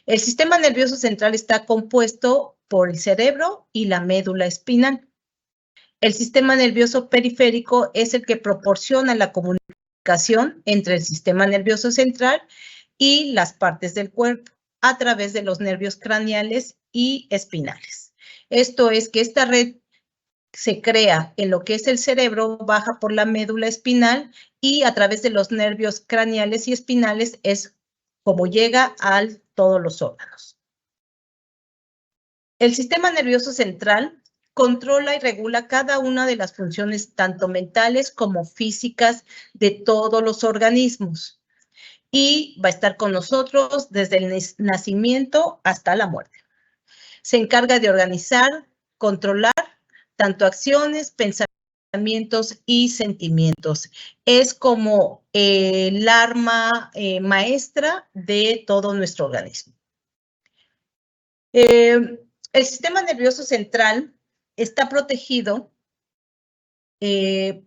El sistema nervioso central está compuesto por el cerebro y la médula espinal. El sistema nervioso periférico es el que proporciona la comunicación entre el sistema nervioso central y las partes del cuerpo a través de los nervios craneales y espinales. Esto es que esta red se crea en lo que es el cerebro, baja por la médula espinal y a través de los nervios craneales y espinales es como llega a todos los órganos. El sistema nervioso central controla y regula cada una de las funciones tanto mentales como físicas de todos los organismos y va a estar con nosotros desde el nacimiento hasta la muerte. Se encarga de organizar, controlar tanto acciones, pensamientos y sentimientos. Es como el arma maestra de todo nuestro organismo. El sistema nervioso central está protegido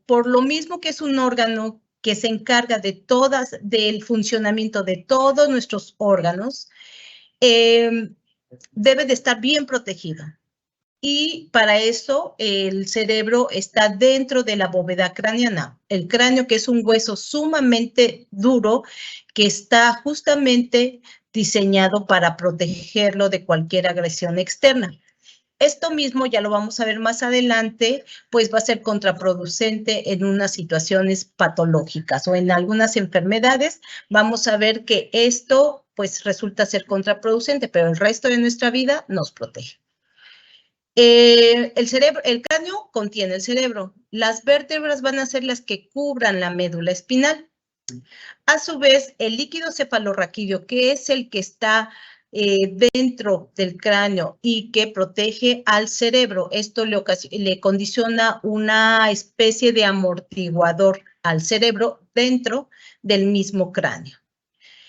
por lo mismo que es un órgano que se encarga del funcionamiento de todos nuestros órganos, debe de estar bien protegido. Y para eso el cerebro está dentro de la bóveda craneana. El cráneo, que es un hueso sumamente duro, que está justamente diseñado para protegerlo de cualquier agresión externa. Esto mismo, ya lo vamos a ver más adelante, pues va a ser contraproducente en unas situaciones patológicas o en algunas enfermedades. Vamos a ver que esto pues resulta ser contraproducente, pero el resto de nuestra vida nos protege. El cráneo contiene el cerebro. Las vértebras van a ser las que cubran la médula espinal. A su vez, el líquido cefalorraquídeo, que es el que está dentro del cráneo y que protege al cerebro, esto le condiciona una especie de amortiguador al cerebro dentro del mismo cráneo.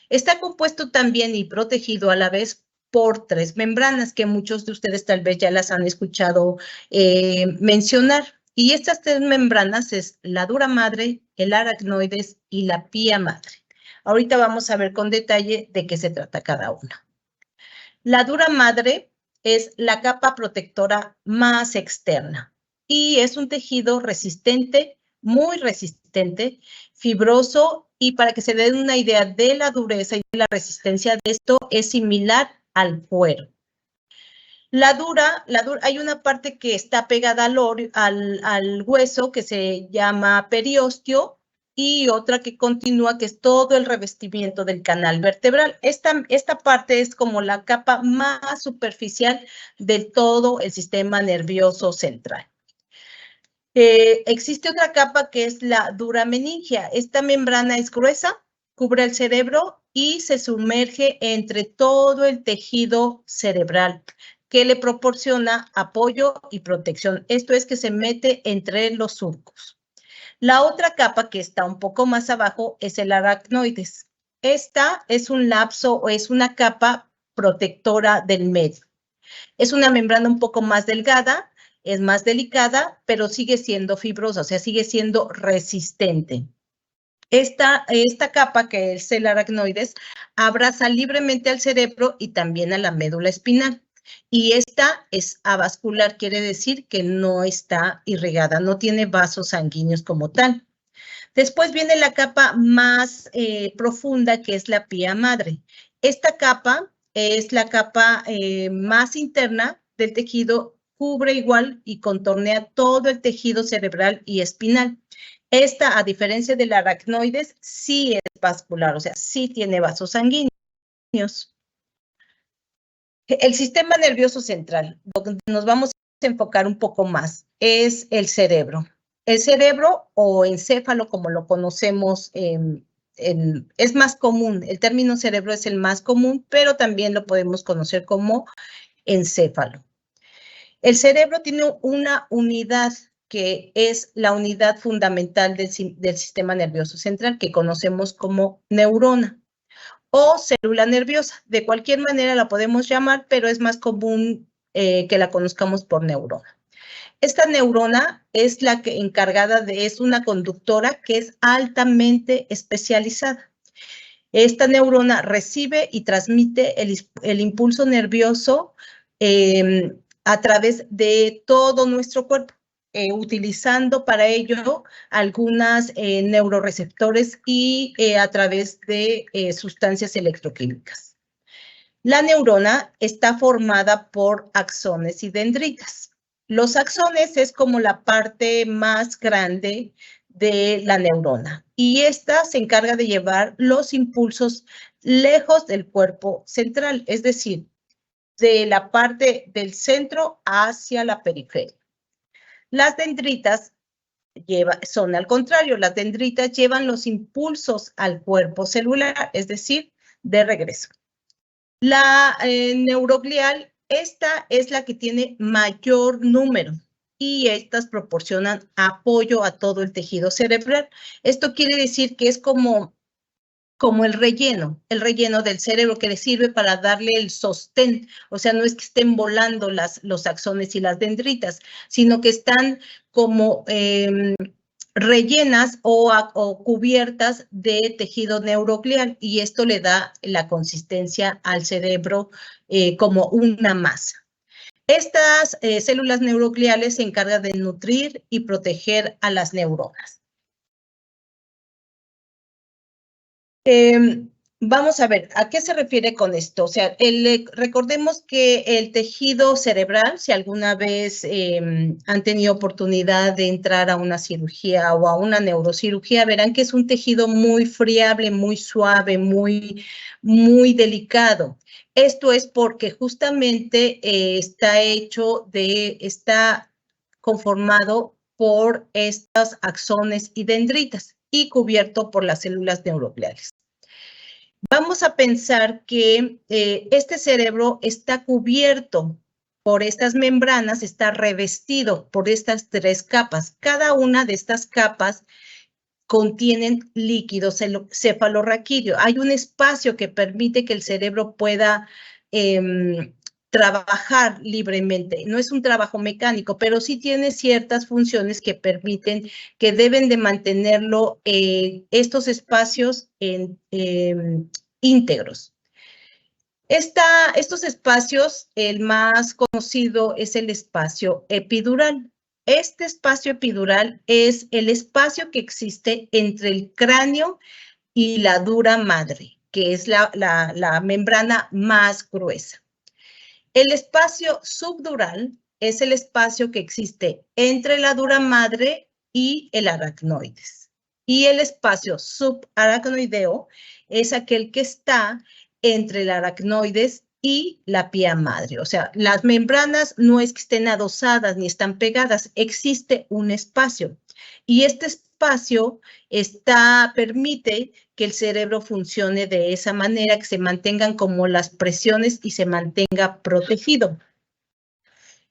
Está compuesto también y protegido a la vez por 3 membranas que muchos de ustedes tal vez ya las han escuchado mencionar. Y estas 3 membranas es la dura madre, el aracnoides y la pía madre. Ahorita vamos a ver con detalle de qué se trata cada una. La dura madre es la capa protectora más externa y es un tejido resistente, muy resistente, fibroso, y para que se den una idea de la dureza y de la resistencia de esto, es similar al cuero. La dura, hay una parte que está pegada al hueso que se llama periósteo y otra que continúa, que es todo el revestimiento del canal vertebral. Esta parte es como la capa más superficial de todo el sistema nervioso central. Existe otra capa que es la dura meningia. Esta membrana es gruesa, cubre el cerebro y se sumerge entre todo el tejido cerebral, que le proporciona apoyo y protección. Esto es que se mete entre los surcos. La otra capa que está un poco más abajo es el aracnoides. Esta es un lapso o es una capa protectora del medio. Es una membrana un poco más delgada, es más delicada, pero sigue siendo fibrosa, o sea, sigue siendo resistente. Esta capa, que es el aracnoides, abraza libremente al cerebro y también a la médula espinal. Y esta es avascular, quiere decir que no está irrigada, no tiene vasos sanguíneos como tal. Después viene la capa más profunda, que es la pía madre. Esta capa es la capa más interna del tejido, cubre igual y contornea todo el tejido cerebral y espinal. Esta, a diferencia del aracnoides, sí es vascular, o sea, sí tiene vasos sanguíneos. El sistema nervioso central, donde nos vamos a enfocar un poco más, es el cerebro. El cerebro o encéfalo, como lo conocemos, es más común. El término cerebro es el más común, pero también lo podemos conocer como encéfalo. El cerebro tiene una unidad que es la unidad fundamental del sistema nervioso central, que conocemos como neurona o célula nerviosa. De cualquier manera la podemos llamar, pero es más común que la conozcamos por neurona. Esta neurona es la que es una conductora que es altamente especializada. Esta neurona recibe y transmite el impulso nervioso a través de todo nuestro cuerpo, utilizando para ello algunas neuroreceptores y a través de sustancias electroquímicas. La neurona está formada por axones y dendritas. Los axones es como la parte más grande de la neurona y esta se encarga de llevar los impulsos lejos del cuerpo central, es decir, de la parte del centro hacia la periferia. Las dendritas son al contrario, las dendritas llevan los impulsos al cuerpo celular, es decir, de regreso. La neuroglial, esta es la que tiene mayor número y estas proporcionan apoyo a todo el tejido cerebral. Esto quiere decir que es como el relleno del cerebro que le sirve para darle el sostén. O sea, no es que estén volando los axones y las dendritas, sino que están como rellenas o cubiertas de tejido neuroglial y esto le da la consistencia al cerebro como una masa. Estas células neurogliales se encargan de nutrir y proteger a las neuronas. Vamos a ver, ¿a qué se refiere con esto? O sea, recordemos que el tejido cerebral, si alguna vez han tenido oportunidad de entrar a una cirugía o a una neurocirugía, verán que es un tejido muy friable, muy suave, muy delicado. Esto es porque justamente está conformado por estas axones y dendritas y cubierto por las células neurogliales. Vamos a pensar que este cerebro está cubierto por estas membranas, está revestido por estas 3 capas. Cada una de estas capas contienen líquido cefalorraquídeo. Hay un espacio que permite que el cerebro pueda trabajar libremente. No es un trabajo mecánico, pero sí tiene ciertas funciones que permiten, que deben de mantenerlo estos espacios íntegros. Estos espacios, el más conocido es el espacio epidural. Este espacio epidural es el espacio que existe entre el cráneo y la dura madre, que es la membrana más gruesa. El espacio subdural es el espacio que existe entre la dura madre y el aracnoides. Y el espacio subaracnoideo es aquel que está entre el aracnoides y la pía madre. O sea, las membranas no es que estén adosadas ni están pegadas, existe un espacio. Y este espacio permite que el cerebro funcione de esa manera, que se mantengan como las presiones y se mantenga protegido.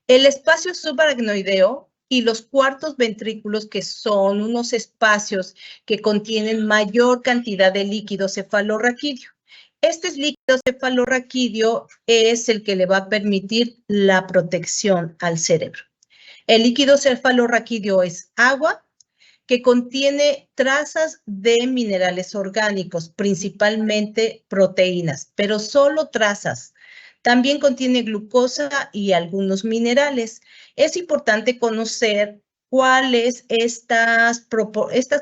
El espacio subaracnoideo y los cuartos ventrículos, que son unos espacios que contienen mayor cantidad de líquido cefalorraquídeo. Este líquido cefalorraquídeo es el que le va a permitir la protección al cerebro. El líquido cefalorraquídeo es agua, que contiene trazas de minerales orgánicos, principalmente proteínas, pero solo trazas. También contiene glucosa y algunos minerales. Es importante conocer cuáles estas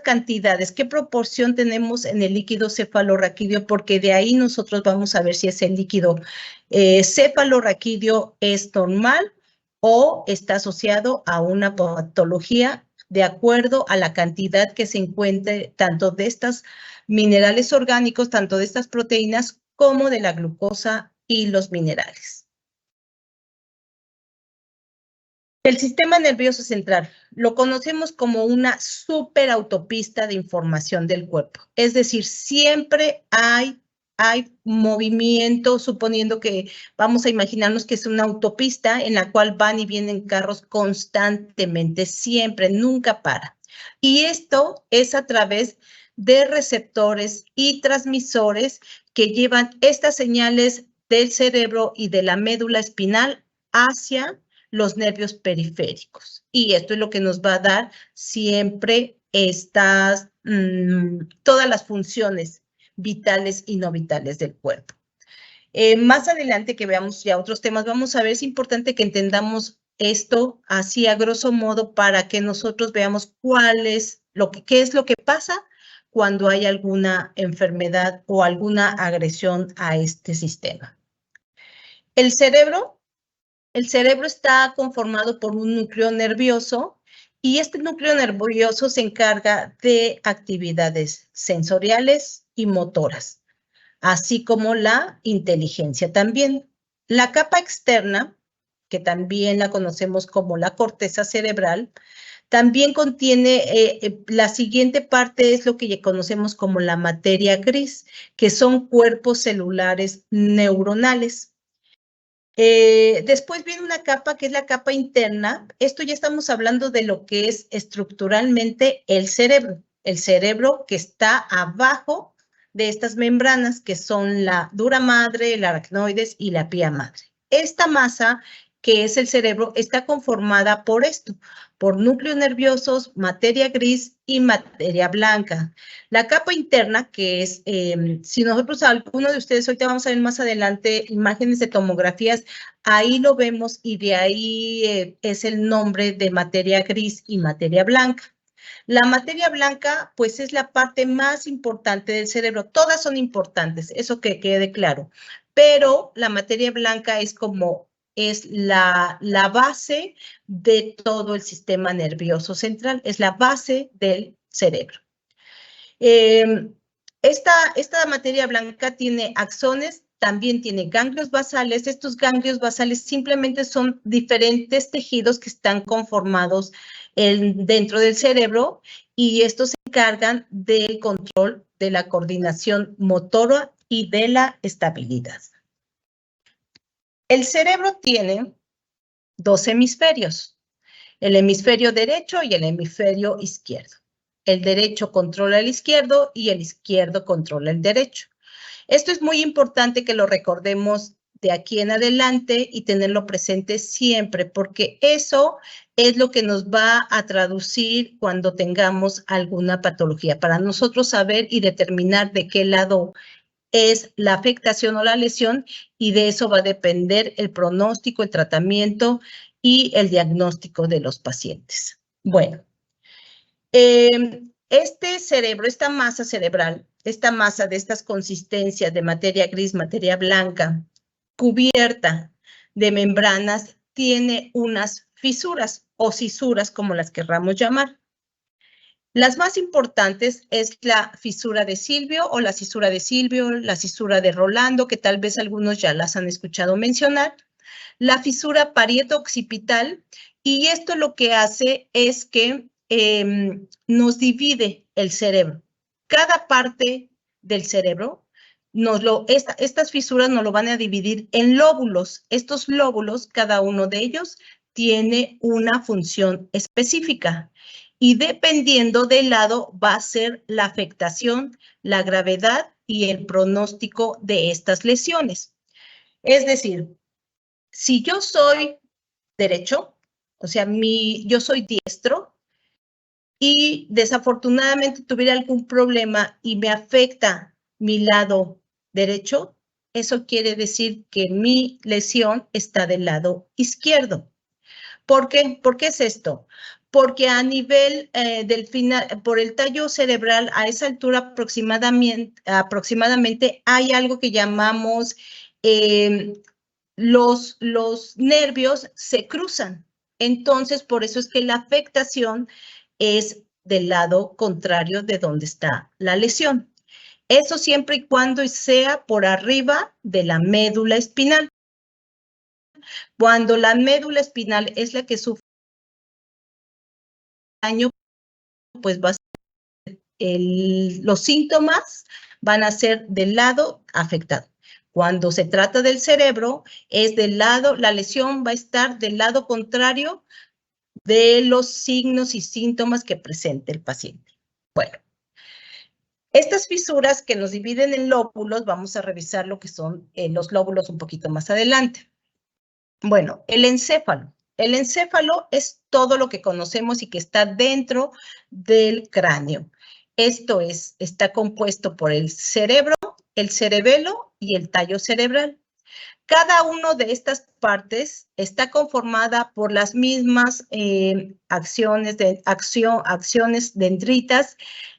cantidades, qué proporción tenemos en el líquido cefalorraquídeo, porque de ahí nosotros vamos a ver si ese líquido cefalorraquídeo es normal o está asociado a una patología de acuerdo a la cantidad que se encuentre tanto de estos minerales orgánicos, tanto de estas proteínas, como de la glucosa y los minerales. El sistema nervioso central lo conocemos como una superautopista de información del cuerpo. Es decir, siempre hay movimiento, suponiendo que vamos a imaginarnos que es una autopista en la cual van y vienen carros constantemente, siempre, nunca para. Y esto es a través de receptores y transmisores que llevan estas señales del cerebro y de la médula espinal hacia los nervios periféricos. Y esto es lo que nos va a dar siempre todas las funciones vitales y no vitales del cuerpo. Más adelante que veamos ya otros temas, vamos a ver, es importante que entendamos esto así a grosso modo para que nosotros veamos qué es lo que pasa cuando hay alguna enfermedad o alguna agresión a este sistema. El cerebro está conformado por un núcleo nervioso y este núcleo nervioso se encarga de actividades sensoriales y motoras, así como la inteligencia también. La capa externa, que también la conocemos como la corteza cerebral, también contiene, la siguiente parte es lo que ya conocemos como la materia gris, que son cuerpos celulares neuronales. Después viene una capa que es la capa interna. Esto ya estamos hablando de lo que es estructuralmente el cerebro que está abajo de estas membranas que son la dura madre, el aracnoides y la pía madre. Esta masa que es el cerebro está conformada por esto, por núcleos nerviosos, materia gris y materia blanca. La capa interna, que es, si nosotros, alguno de ustedes, ahorita vamos a ver más adelante imágenes de tomografías, ahí lo vemos y de ahí es el nombre de materia gris y materia blanca. La materia blanca, pues es la parte más importante del cerebro. Todas son importantes, eso que quede claro. Pero la materia blanca es la base de todo el sistema nervioso central, es la base del cerebro. Esta materia blanca tiene axones, también tiene ganglios basales. Estos ganglios basales simplemente son diferentes tejidos que están conformados dentro del cerebro y estos se encargan del control de la coordinación motora y de la estabilidad. El cerebro tiene dos hemisferios, el hemisferio derecho y el hemisferio izquierdo. El derecho controla el izquierdo y el izquierdo controla el derecho. Esto es muy importante que lo recordemos de aquí en adelante y tenerlo presente siempre, porque eso es lo que nos va a traducir cuando tengamos alguna patología, para nosotros saber y determinar de qué lado es la afectación o la lesión, y de eso va a depender el pronóstico, el tratamiento y el diagnóstico de los pacientes. Bueno, este cerebro, esta masa cerebral, esta masa de estas consistencias de materia gris, materia blanca, cubierta de membranas, tiene unas fisuras o cisuras, como las querramos llamar. Las más importantes es la fisura de Silvio o la cisura de Silvio, la cisura de Rolando, que tal vez algunos ya las han escuchado mencionar, la fisura parieto-occipital, y esto lo que hace es que nos divide el cerebro. Cada parte del cerebro, estas fisuras nos lo van a dividir en lóbulos. Estos lóbulos, cada uno de ellos, tiene una función específica. Y dependiendo del lado va a ser la afectación, la gravedad y el pronóstico de estas lesiones. Es decir, si yo soy derecho, o sea, yo soy diestro y desafortunadamente tuviera algún problema y me afecta mi lado derecho, eso quiere decir que mi lesión está del lado izquierdo. ¿Por qué? ¿Por qué es esto? Porque a nivel del final, por el tallo cerebral, a esa altura aproximadamente hay algo que llamamos los nervios se cruzan. Entonces, por eso es que la afectación es del lado contrario de donde está la lesión. Eso siempre y cuando sea por arriba de la médula espinal. Cuando la médula espinal es la que sufre daño, pues los síntomas van a ser del lado afectado. Cuando se trata del cerebro, la lesión va a estar del lado contrario de los signos y síntomas que presente el paciente. Bueno, estas fisuras que nos dividen en lóbulos, vamos a revisar lo que son los lóbulos un poquito más adelante. Bueno, el encéfalo. El encéfalo es todo lo que conocemos y que está dentro del cráneo. Esto es, está compuesto por el cerebro, el cerebelo y el tallo cerebral. Cada una de estas partes está conformada por las mismas acciones dendritas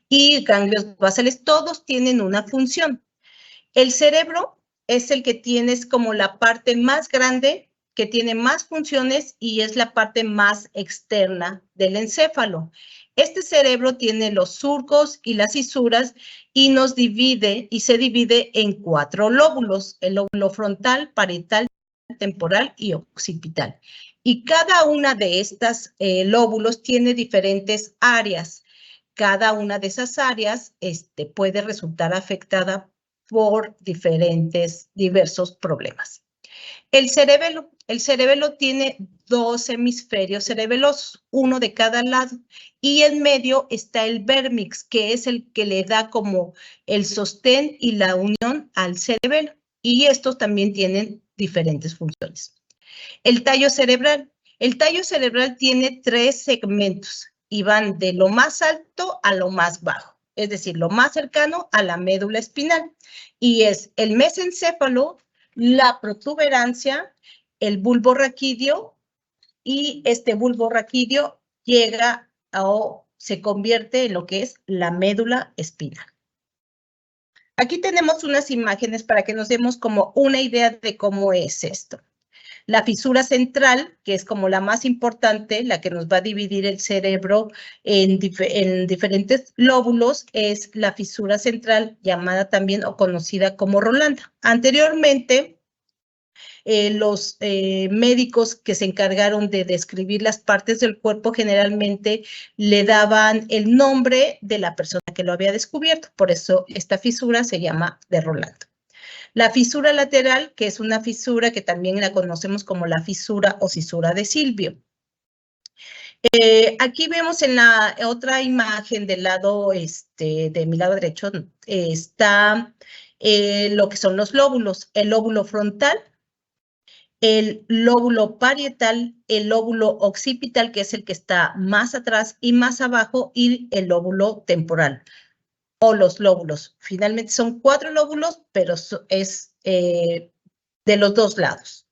y ganglios basales. Todos tienen una función. El cerebro es el que tienes como la parte más grande, que tiene más funciones y es la parte más externa del encéfalo. Este cerebro tiene los surcos y las fisuras y nos divide y se divide en 4 lóbulos: el lóbulo frontal, parietal, temporal y occipital. Y cada una de estas lóbulos tiene diferentes áreas. Cada una de esas áreas puede resultar afectada por diversos problemas. El cerebelo tiene 2 hemisferios cerebelosos, uno de cada lado, y en medio está el vérmix, que es el que le da como el sostén y la unión al cerebelo, y estos también tienen diferentes funciones. El tallo cerebral tiene 3 segmentos y van de lo más alto a lo más bajo, es decir, lo más cercano a la médula espinal, y es el mesencéfalo, la protuberancia, el bulbo raquídeo, y este bulbo raquídeo llega o se convierte en lo que es la médula espinal. Aquí tenemos unas imágenes para que nos demos como una idea de cómo es esto. La fisura central, que es como la más importante, la que nos va a dividir el cerebro en diferentes lóbulos, es la fisura central, llamada también o conocida como Rolanda. Anteriormente, los médicos que se encargaron de describir las partes del cuerpo generalmente le daban el nombre de la persona que lo había descubierto. Por eso esta fisura se llama de Rolando. La fisura lateral, que es una fisura que también la conocemos como la fisura o cisura de Silvio. Aquí vemos en la otra imagen del lado, de mi lado derecho, está lo que son los lóbulos: el lóbulo frontal, el lóbulo parietal, el lóbulo occipital, que es el que está más atrás y más abajo, y el lóbulo temporal o los lóbulos. Finalmente son 4 lóbulos, pero es de los 2 lados.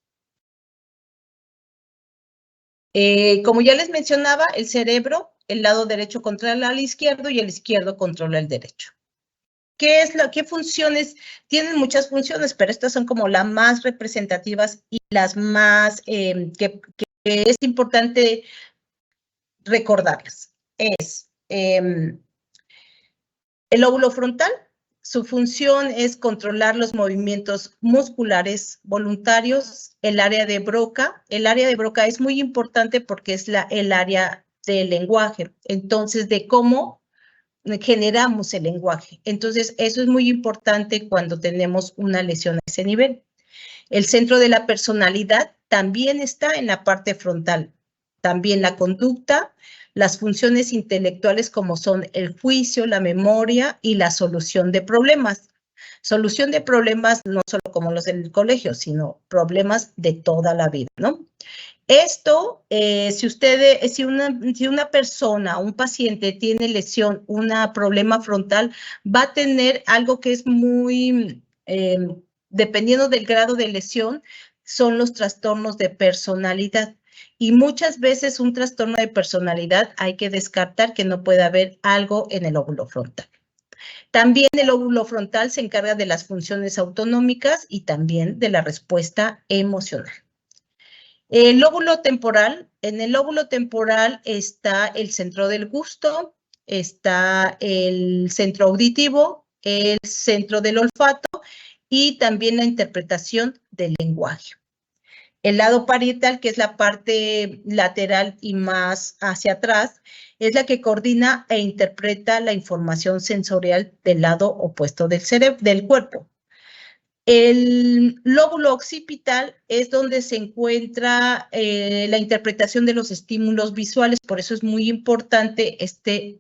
Como ya les mencionaba, el cerebro, el lado derecho controla al izquierdo y el izquierdo controla el derecho. ¿Qué funciones? Tienen muchas funciones, pero estas son como las más representativas y las más que es importante recordarlas. Es el lóbulo frontal. Su función es controlar los movimientos musculares voluntarios. El área de Broca es muy importante porque es el área del lenguaje, entonces de cómo generamos el lenguaje. Entonces, eso es muy importante cuando tenemos una lesión a ese nivel. El centro de la personalidad también está en la parte frontal. También la conducta, las funciones intelectuales como son el juicio, la memoria y la solución de problemas. Solución de problemas no solo como los del colegio, sino problemas de toda la vida, ¿no? Esto, si una persona, un paciente tiene lesión, un problema frontal, va a tener algo que es muy, dependiendo del grado de lesión, son los trastornos de personalidad. Y muchas veces un trastorno de personalidad hay que descartar que no pueda haber algo en el lóbulo frontal. También el lóbulo frontal se encarga de las funciones autonómicas y también de la respuesta emocional. El lóbulo temporal, en el lóbulo temporal está el centro del gusto, está el centro auditivo, el centro del olfato y también la interpretación del lenguaje. El lado parietal, que es la parte lateral y más hacia atrás, es la que coordina e interpreta la información sensorial del lado opuesto del cuerpo. El lóbulo occipital es donde se encuentra la interpretación de los estímulos visuales, por eso es muy importante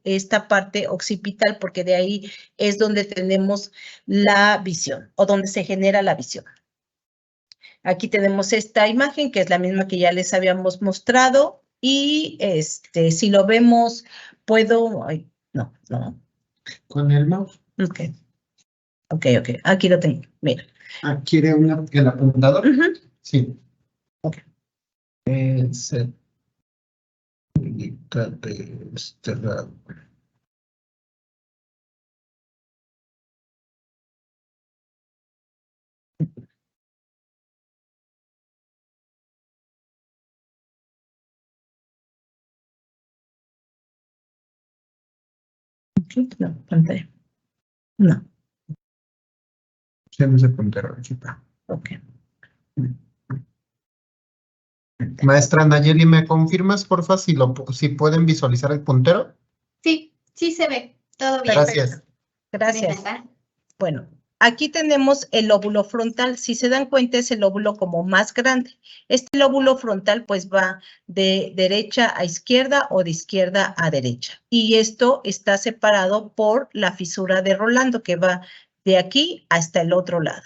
esta parte occipital, porque de ahí es donde tenemos la visión o donde se genera la visión. Aquí tenemos esta imagen, que es la misma que ya les habíamos mostrado, y si lo vemos, Con el mouse. Ok. Aquí lo tengo. Mira. ¿Quiere el apuntador? Sí. Ok. Se publica de este lado. No, pantalla. No. Se no se puntero, chica. Ok. Maestra Nayeli, ¿me confirmas, porfa, si pueden visualizar el puntero? Sí, sí se ve. Todo bien. Gracias. Gracias. De nada. Bueno, aquí tenemos el lóbulo frontal. Si se dan cuenta, es el lóbulo como más grande. Este lóbulo frontal pues va de derecha a izquierda o de izquierda a derecha. Y esto está separado por la fisura de Rolando, que va de aquí hasta el otro lado.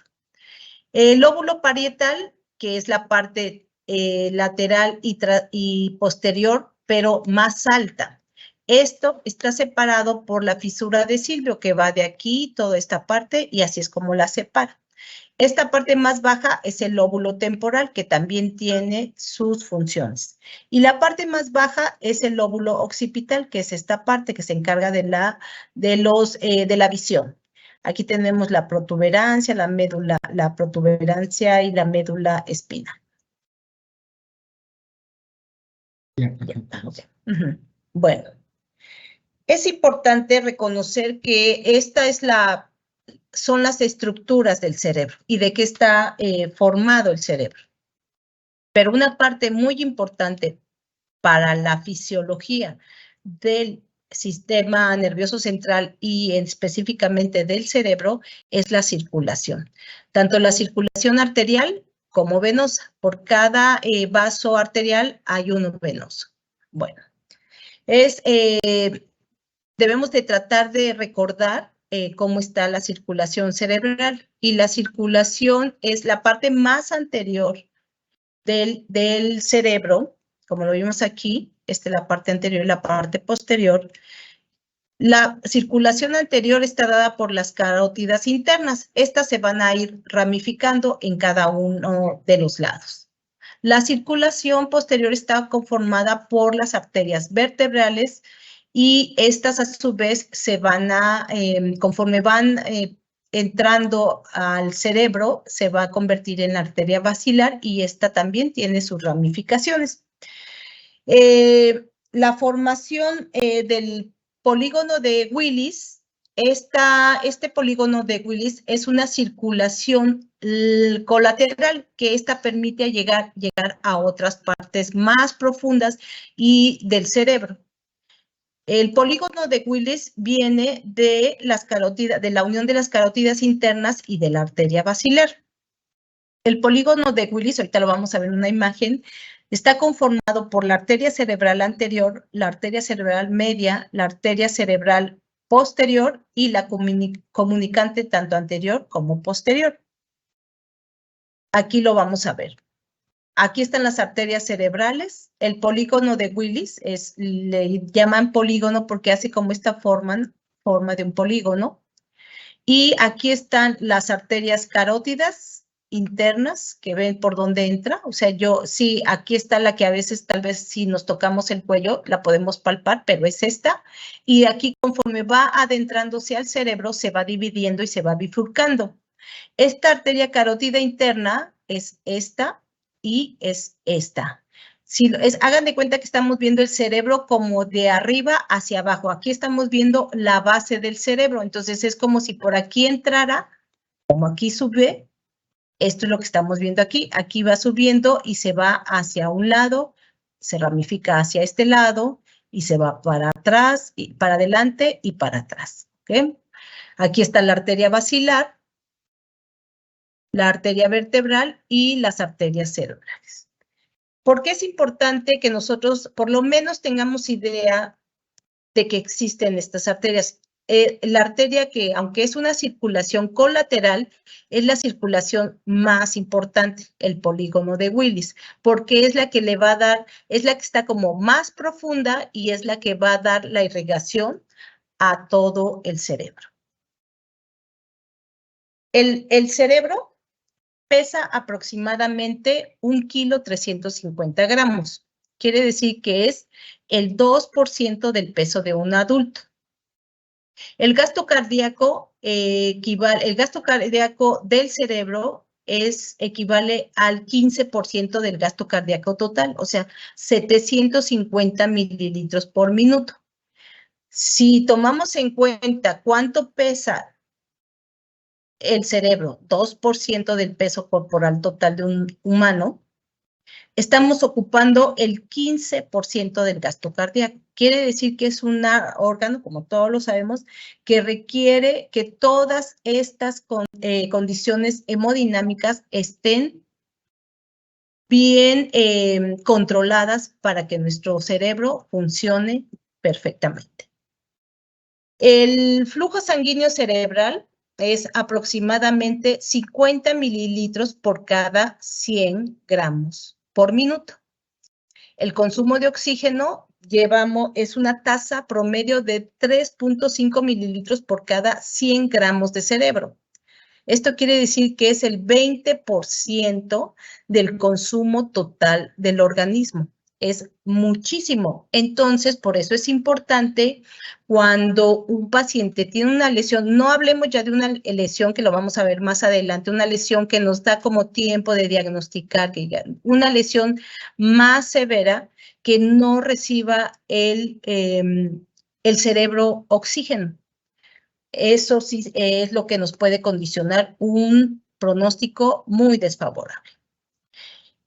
El lóbulo parietal, que es la parte lateral y posterior, pero más alta. Esto está separado por la fisura de Silvio, que va de aquí, toda esta parte, y así es como la separa. Esta parte más baja es el lóbulo temporal, que también tiene sus funciones. Y la parte más baja es el lóbulo occipital, que es esta parte que se encarga de la visión. Aquí tenemos la protuberancia, la médula, la protuberancia y la médula espina. Bueno, es importante reconocer que son las estructuras del cerebro y de qué está formado el cerebro. Pero una parte muy importante para la fisiología del sistema nervioso central y específicamente del cerebro es la circulación. Tanto la circulación arterial como venosa. Por cada vaso arterial hay uno venoso. Bueno, debemos de tratar de recordar cómo está la circulación cerebral. Y la circulación es la parte más anterior del cerebro, como lo vimos aquí, la parte anterior y la parte posterior. La circulación anterior está dada por las carótidas internas. Estas se van a ir ramificando en cada uno de los lados. La circulación posterior está conformada por las arterias vertebrales y estas a su vez se van conforme van entrando al cerebro, se va a convertir en la arteria basilar y esta también tiene sus ramificaciones. La formación del polígono de Willis, este polígono de Willis es una circulación colateral que esta permite llegar a otras partes más profundas y del cerebro. El polígono de Willis viene de la unión de las carótidas internas y de la arteria basilar. El polígono de Willis, ahorita lo vamos a ver en una imagen, está conformado por la arteria cerebral anterior, la arteria cerebral media, la arteria cerebral posterior y la comunicante tanto anterior como posterior. Aquí lo vamos a ver. Aquí están las arterias cerebrales. El polígono de Willis le llaman polígono porque hace como esta forma de un polígono. Y aquí están las arterias carótidas internas que ven por dónde entra. O sea, sí, aquí está la que a veces tal vez si nos tocamos el cuello la podemos palpar, pero es esta. Y aquí conforme va adentrándose al cerebro se va dividiendo y se va bifurcando. Esta arteria carótida interna es esta y es esta. Hagan de cuenta que estamos viendo el cerebro como de arriba hacia abajo. Aquí estamos viendo la base del cerebro. Entonces es como si por aquí entrara, como aquí sube. Esto es lo que estamos viendo aquí. Aquí va subiendo y se va hacia un lado, se ramifica hacia este lado y se va para atrás, y para adelante y para atrás. ¿Okay? Aquí está la arteria basilar, la arteria vertebral y las arterias cerebrales. ¿Por qué es importante que nosotros por lo menos tengamos idea de que existen estas arterias? La arteria que, aunque es una circulación colateral, es la circulación más importante, el polígono de Willis, porque es la que le va a dar, es la que está como más profunda y es la que va a dar la irrigación a todo el cerebro. El cerebro pesa aproximadamente 1,350 gramos. Quiere decir que es el 2% del peso de un adulto. El gasto cardíaco del cerebro equivale al 15% del gasto cardíaco total, o sea, 750 mililitros por minuto. Si tomamos en cuenta cuánto pesa el cerebro, 2% del peso corporal total de un humano, estamos ocupando el 15% del gasto cardíaco. Quiere decir que es un órgano, como todos lo sabemos, que requiere que todas estas condiciones hemodinámicas estén bien controladas para que nuestro cerebro funcione perfectamente. El flujo sanguíneo cerebral es aproximadamente 50 mililitros por cada 100 gramos por minuto. El consumo de oxígeno es una tasa promedio de 3.5 mililitros por cada 100 gramos de cerebro. Esto quiere decir que es el 20% del consumo total del organismo. Es muchísimo. Entonces, por eso es importante cuando un paciente tiene una lesión, no hablemos ya de una lesión que lo vamos a ver más adelante, una lesión que nos da como tiempo de diagnosticar, una lesión más severa que no reciba el cerebro oxígeno. Eso sí es lo que nos puede condicionar un pronóstico muy desfavorable.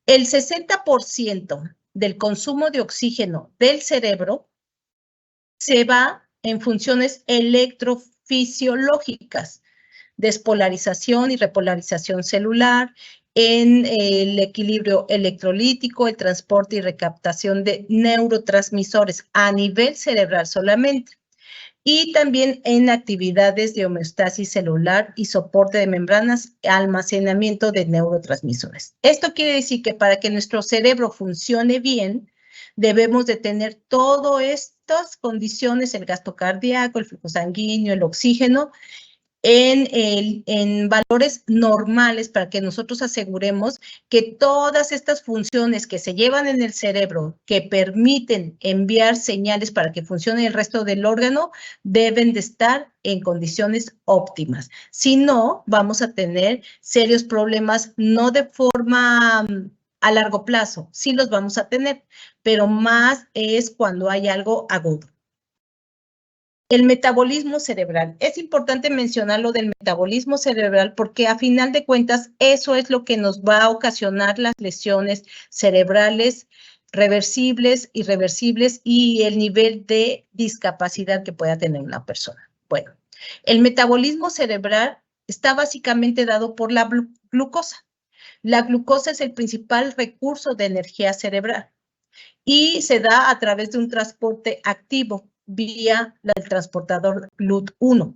El 60% del consumo de oxígeno del cerebro se va en funciones electrofisiológicas, despolarización y repolarización celular, en el equilibrio electrolítico, el transporte y recaptación de neurotransmisores a nivel cerebral solamente, y también en actividades de homeostasis celular y soporte de membranas, almacenamiento de neurotransmisores. Esto quiere decir que para que nuestro cerebro funcione bien, debemos de tener todas estas condiciones, el gasto cardíaco, el flujo sanguíneo, el oxígeno, en valores normales para que nosotros aseguremos que todas estas funciones que se llevan en el cerebro, que permiten enviar señales para que funcione el resto del órgano, deben de estar en condiciones óptimas. Si no, vamos a tener serios problemas, no de forma a largo plazo, sí los vamos a tener, pero más es cuando hay algo agudo. El metabolismo cerebral. Es importante mencionar lo del metabolismo cerebral porque a final de cuentas eso es lo que nos va a ocasionar las lesiones cerebrales reversibles, irreversibles y el nivel de discapacidad que pueda tener una persona. Bueno, el metabolismo cerebral está básicamente dado por la glucosa. La glucosa es el principal recurso de energía cerebral y se da a través de un transporte activo vía el transportador GLUT1.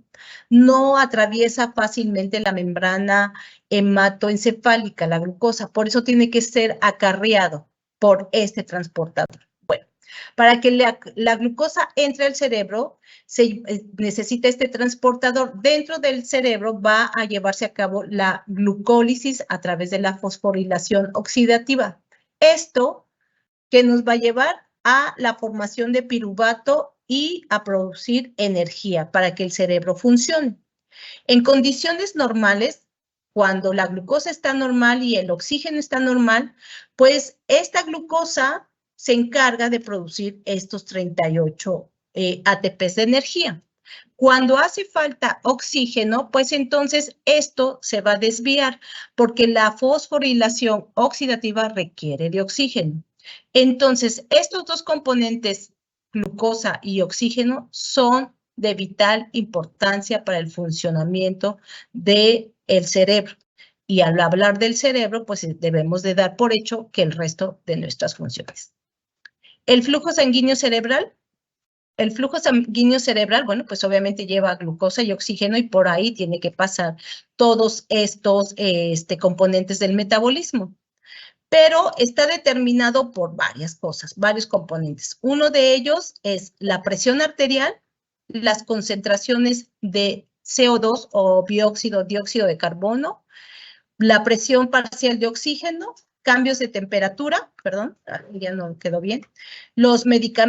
No atraviesa fácilmente la membrana hematoencefálica, la glucosa, por eso tiene que ser acarreado por este transportador. Bueno, para que la glucosa entre al cerebro, se necesita este transportador. Dentro del cerebro va a llevarse a cabo la glucólisis a través de la fosforilación oxidativa. Esto que nos va a llevar a la formación de piruvato y a producir energía para que el cerebro funcione. En condiciones normales, cuando la glucosa está normal y el oxígeno está normal, pues esta glucosa se encarga de producir estos 38 ATPs de energía. Cuando hace falta oxígeno, pues entonces esto se va a desviar porque la fosforilación oxidativa requiere de oxígeno. Entonces, estos dos componentes, glucosa y oxígeno, son de vital importancia para el funcionamiento del cerebro. Y al hablar del cerebro, pues debemos de dar por hecho que el resto de nuestras funciones. El flujo sanguíneo cerebral. El flujo sanguíneo cerebral, bueno, pues obviamente lleva glucosa y oxígeno y por ahí tiene que pasar todos estos componentes del metabolismo. Pero está determinado por varias cosas, varios componentes. Uno de ellos es la presión arterial, las concentraciones de CO2 o dióxido de carbono, la presión parcial de oxígeno, cambios de temperatura, perdón, ya no quedó bien,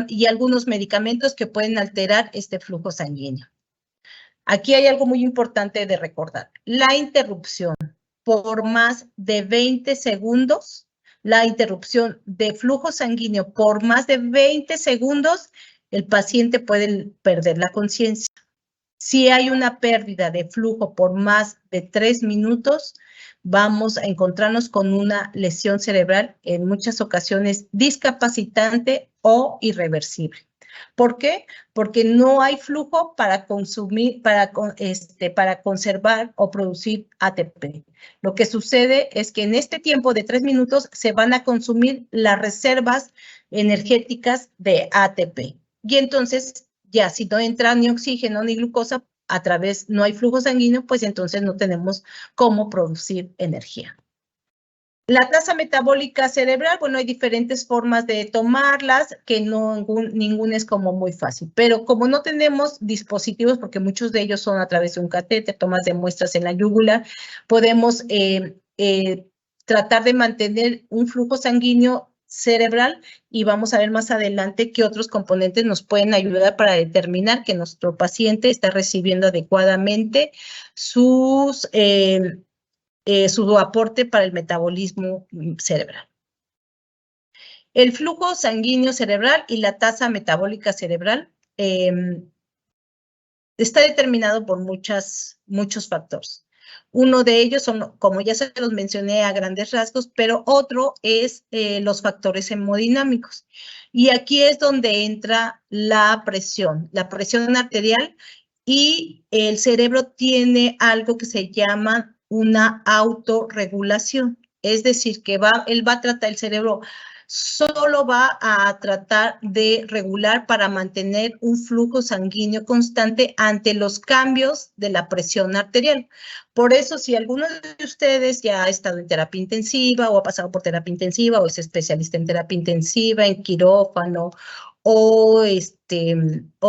y algunos medicamentos que pueden alterar este flujo sanguíneo. Aquí hay algo muy importante de recordar. La interrupción por más de 20 segundos, la interrupción de flujo sanguíneo por más de 20 segundos, el paciente puede perder la conciencia. Si hay una pérdida de flujo por más de 3 minutos, vamos a encontrarnos con una lesión cerebral, en muchas ocasiones discapacitante o irreversible. ¿Por qué? Porque no hay flujo para consumir, para conservar o producir ATP. Lo que sucede es que en este tiempo de 3 minutos se van a consumir las reservas energéticas de ATP. Y entonces, ya si no entra ni oxígeno ni glucosa, no hay flujo sanguíneo, pues entonces no tenemos cómo producir energía. La tasa metabólica cerebral, bueno, hay diferentes formas de tomarlas, que ninguna es como muy fácil, pero como no tenemos dispositivos, porque muchos de ellos son a través de un catéter, tomas de muestras en la yugular, podemos tratar de mantener un flujo sanguíneo cerebral y vamos a ver más adelante qué otros componentes nos pueden ayudar para determinar que nuestro paciente está recibiendo adecuadamente su aporte para el metabolismo cerebral. El flujo sanguíneo cerebral y la tasa metabólica cerebral está determinado por muchos factores. Uno de ellos son, como ya se los mencioné a grandes rasgos, pero otro es los factores hemodinámicos. Y aquí es donde entra la presión arterial, y el cerebro tiene algo que se llama una autorregulación. Es decir, que el cerebro solo va a tratar de regular para mantener un flujo sanguíneo constante ante los cambios de la presión arterial. Por eso, si alguno de ustedes ya ha estado en terapia intensiva o ha pasado por terapia intensiva o es especialista en terapia intensiva, en quirófano o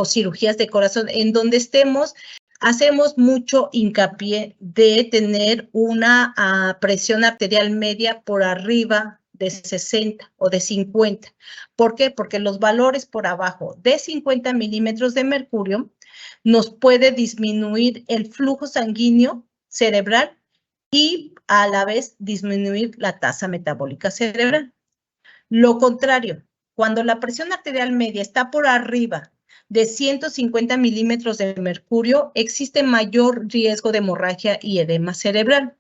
cirugías de corazón, en donde estemos, hacemos mucho hincapié de tener una presión arterial media por arriba de 60 o de 50. ¿Por qué? Porque los valores por abajo de 50 milímetros de mercurio nos puede disminuir el flujo sanguíneo cerebral y a la vez disminuir la tasa metabólica cerebral. Lo contrario, cuando la presión arterial media está por arriba de 150 milímetros de mercurio, existe mayor riesgo de hemorragia y edema cerebral.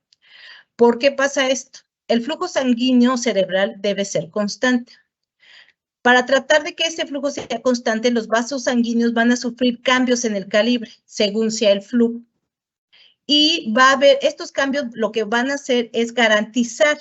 ¿Por qué pasa esto? El flujo sanguíneo cerebral debe ser constante. Para tratar de que este flujo sea constante, los vasos sanguíneos van a sufrir cambios en el calibre, según sea el flujo. Y va a haber estos cambios, lo que van a hacer es garantizar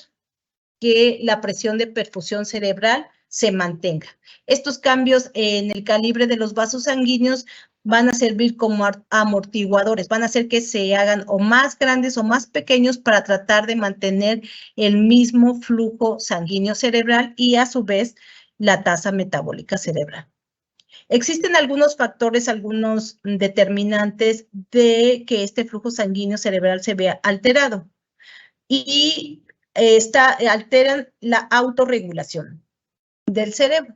que la presión de perfusión cerebral se mantenga. Estos cambios en el calibre de los vasos sanguíneos van a servir como amortiguadores, van a hacer que se hagan o más grandes o más pequeños para tratar de mantener el mismo flujo sanguíneo cerebral y a su vez la tasa metabólica cerebral. Existen algunos factores, algunos determinantes de que este flujo sanguíneo cerebral se vea alterado y alteran la autorregulación del cerebro.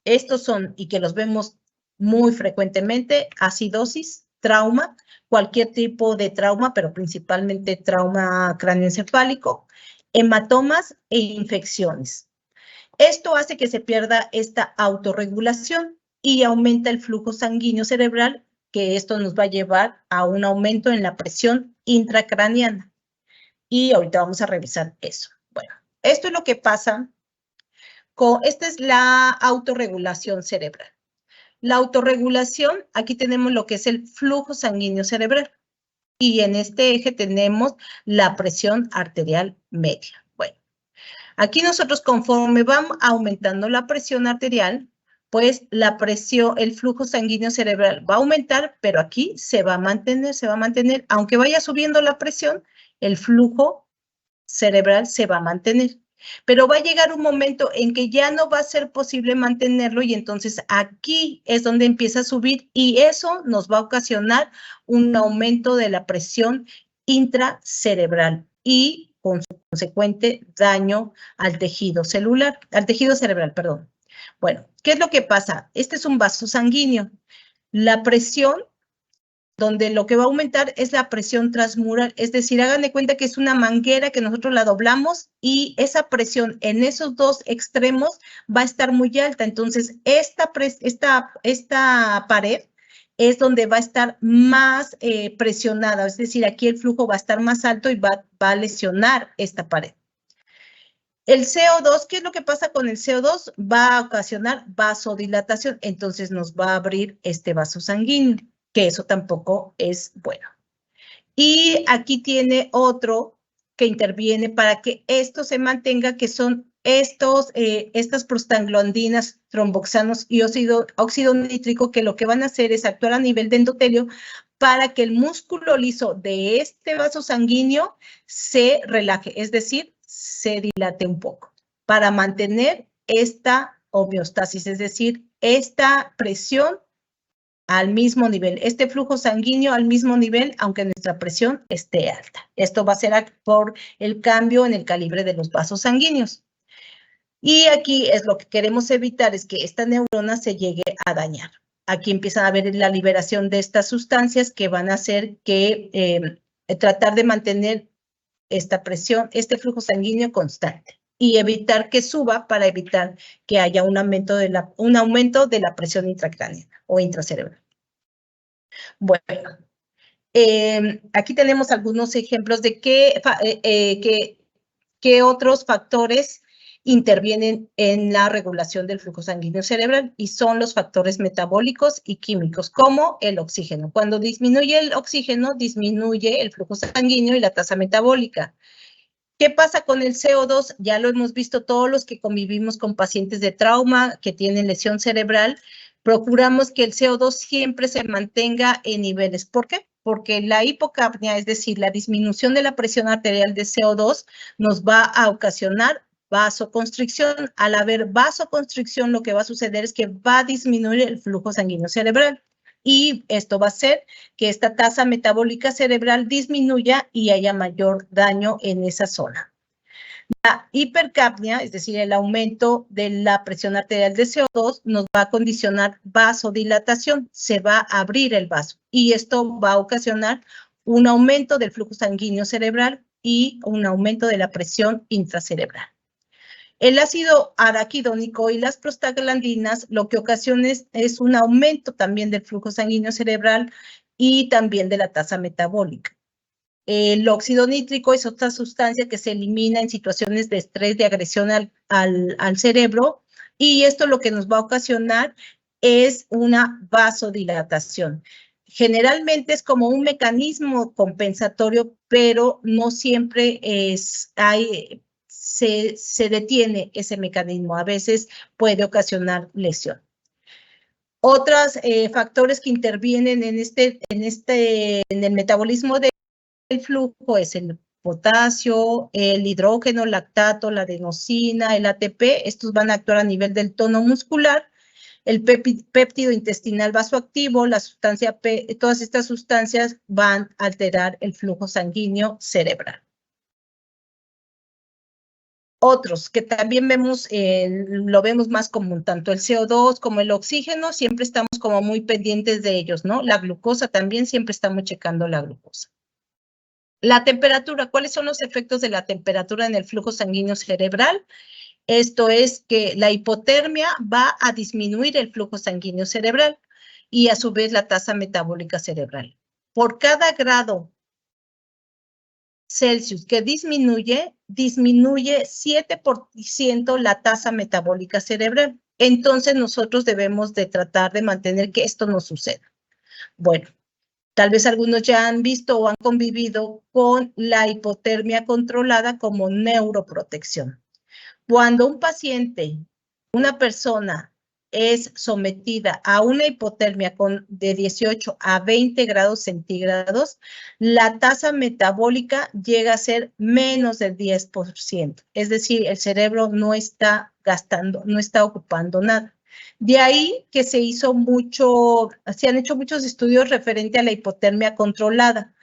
Estos son, y que los vemos muy frecuentemente, acidosis, trauma, cualquier tipo de trauma, pero principalmente trauma cráneoencefálico, hematomas e infecciones. Esto hace que se pierda esta autorregulación y aumenta el flujo sanguíneo cerebral, que esto nos va a llevar a un aumento en la presión intracraneana. Y ahorita vamos a revisar eso. Bueno, esto es lo que pasa esta es la autorregulación cerebral. La autorregulación, aquí tenemos lo que es el flujo sanguíneo cerebral. Y en este eje tenemos la presión arterial media. Bueno, aquí nosotros conforme vamos aumentando la presión arterial, pues el flujo sanguíneo cerebral va a aumentar, pero aquí se va a mantener, aunque vaya subiendo la presión, el flujo cerebral se va a mantener. Pero va a llegar un momento en que ya no va a ser posible mantenerlo y entonces aquí es donde empieza a subir y eso nos va a ocasionar un aumento de la presión intracerebral y con su consecuente daño al tejido celular, al tejido cerebral, perdón. Bueno, ¿qué es lo que pasa? Este es un vaso sanguíneo. La presión, donde lo que va a aumentar es la presión transmural, es decir, hagan de cuenta que es una manguera que nosotros la doblamos y esa presión en esos dos extremos va a estar muy alta. Entonces, esta pared es donde va a estar más presionada, es decir, aquí el flujo va a estar más alto y va a lesionar esta pared. El CO2, ¿qué es lo que pasa con el CO2? Va a ocasionar vasodilatación, entonces nos va a abrir este vaso sanguíneo, que eso tampoco es bueno. Y aquí tiene otro que interviene para que esto se mantenga, que son estas prostaglandinas, tromboxanos y óxido nítrico, que lo que van a hacer es actuar a nivel de endotelio para que el músculo liso de este vaso sanguíneo se relaje, es decir, se dilate un poco, para mantener esta homeostasis, es decir, esta presión al mismo nivel, este flujo sanguíneo al mismo nivel, aunque nuestra presión esté alta. Esto va a ser por el cambio en el calibre de los vasos sanguíneos. Y aquí es lo que queremos evitar, es que esta neurona se llegue a dañar. Aquí empiezan a haber la liberación de estas sustancias que van a hacer que tratar de mantener esta presión, este flujo sanguíneo constante y evitar que suba para evitar que haya un aumento de la presión intracraneana o intracerebral. Bueno, aquí tenemos algunos ejemplos de qué otros factores intervienen en la regulación del flujo sanguíneo cerebral y son los factores metabólicos y químicos, como el oxígeno. Cuando disminuye el oxígeno, disminuye el flujo sanguíneo y la tasa metabólica. ¿Qué pasa con el CO2? Ya lo hemos visto todos los que convivimos con pacientes de trauma que tienen lesión cerebral. Procuramos que el CO2 siempre se mantenga en niveles. ¿Por qué? Porque la hipocapnia, es decir, la disminución de la presión arterial de CO2, nos va a ocasionar vasoconstricción. Al haber vasoconstricción, lo que va a suceder es que va a disminuir el flujo sanguíneo cerebral. Y esto va a hacer que esta tasa metabólica cerebral disminuya y haya mayor daño en esa zona. La hipercapnia, es decir, el aumento de la presión arterial de CO2, nos va a condicionar vasodilatación, se va a abrir el vaso y esto va a ocasionar un aumento del flujo sanguíneo cerebral y un aumento de la presión intracerebral. El ácido araquidónico y las prostaglandinas lo que ocasionan es un aumento también del flujo sanguíneo cerebral y también de la tasa metabólica. El óxido nítrico es otra sustancia que se elimina en situaciones de estrés, de agresión al cerebro, y esto lo que nos va a ocasionar es una vasodilatación. Generalmente es como un mecanismo compensatorio, pero no siempre se detiene ese mecanismo. A veces puede ocasionar lesión. Otros factores que intervienen en el metabolismo del flujo es el potasio, el hidrógeno, lactato, la adenosina, el ATP. Estos van a actuar a nivel del tono muscular. El péptido intestinal vasoactivo, la sustancia P, todas estas sustancias van a alterar el flujo sanguíneo cerebral. Otros que también vemos, lo vemos más común, tanto el CO2 como el oxígeno, siempre estamos como muy pendientes de ellos, ¿no? La glucosa también, siempre estamos checando la glucosa. La temperatura, ¿cuáles son los efectos de la temperatura en el flujo sanguíneo cerebral? Esto es que la hipotermia va a disminuir el flujo sanguíneo cerebral y a su vez la tasa metabólica cerebral. Por cada grado Celsius que disminuye 7% la tasa metabólica cerebral. Entonces nosotros debemos de tratar de mantener que esto no suceda. Bueno, tal vez algunos ya han visto o han convivido con la hipotermia controlada como neuroprotección. Cuando un paciente, una persona, es sometida a una hipotermia de 18 a 20 grados centígrados, la tasa metabólica llega a ser menos del 10%. Es decir, el cerebro no está gastando, no está ocupando nada. De ahí que se han hecho muchos estudios referente a la hipotermia controlada.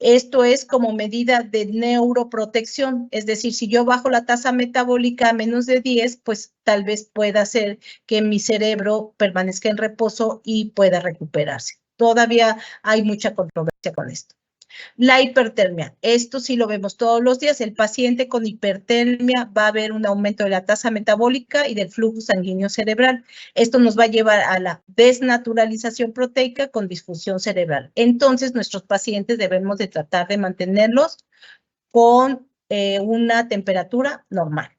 Esto es como medida de neuroprotección, es decir, si yo bajo la tasa metabólica a menos de 10, pues tal vez pueda hacer que mi cerebro permanezca en reposo y pueda recuperarse. Todavía hay mucha controversia con esto. La hipertermia, esto sí lo vemos todos los días. El paciente con hipertermia va a haber un aumento de la tasa metabólica y del flujo sanguíneo cerebral. Esto nos va a llevar a la desnaturalización proteica con disfunción cerebral. Entonces, nuestros pacientes debemos de tratar de mantenerlos con una temperatura normal.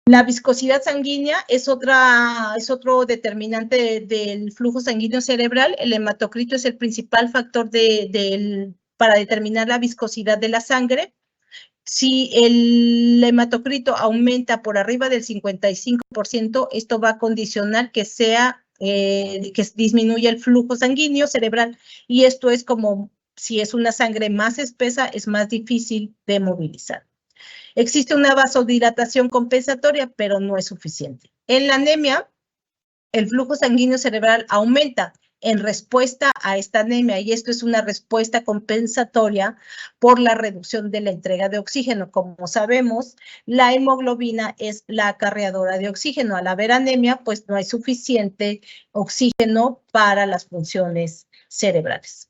La viscosidad sanguínea es otro determinante del flujo sanguíneo cerebral. El hematocrito es el principal factor para determinar la viscosidad de la sangre. Si el hematocrito aumenta por arriba del 55%, esto va a condicionar que disminuya el flujo sanguíneo cerebral. Y esto es como si es una sangre más espesa, es más difícil de movilizar. Existe una vasodilatación compensatoria, pero no es suficiente. En la anemia, el flujo sanguíneo cerebral aumenta en respuesta a esta anemia, y esto es una respuesta compensatoria por la reducción de la entrega de oxígeno. Como sabemos, la hemoglobina es la acarreadora de oxígeno. Al haber anemia, pues no hay suficiente oxígeno para las funciones cerebrales.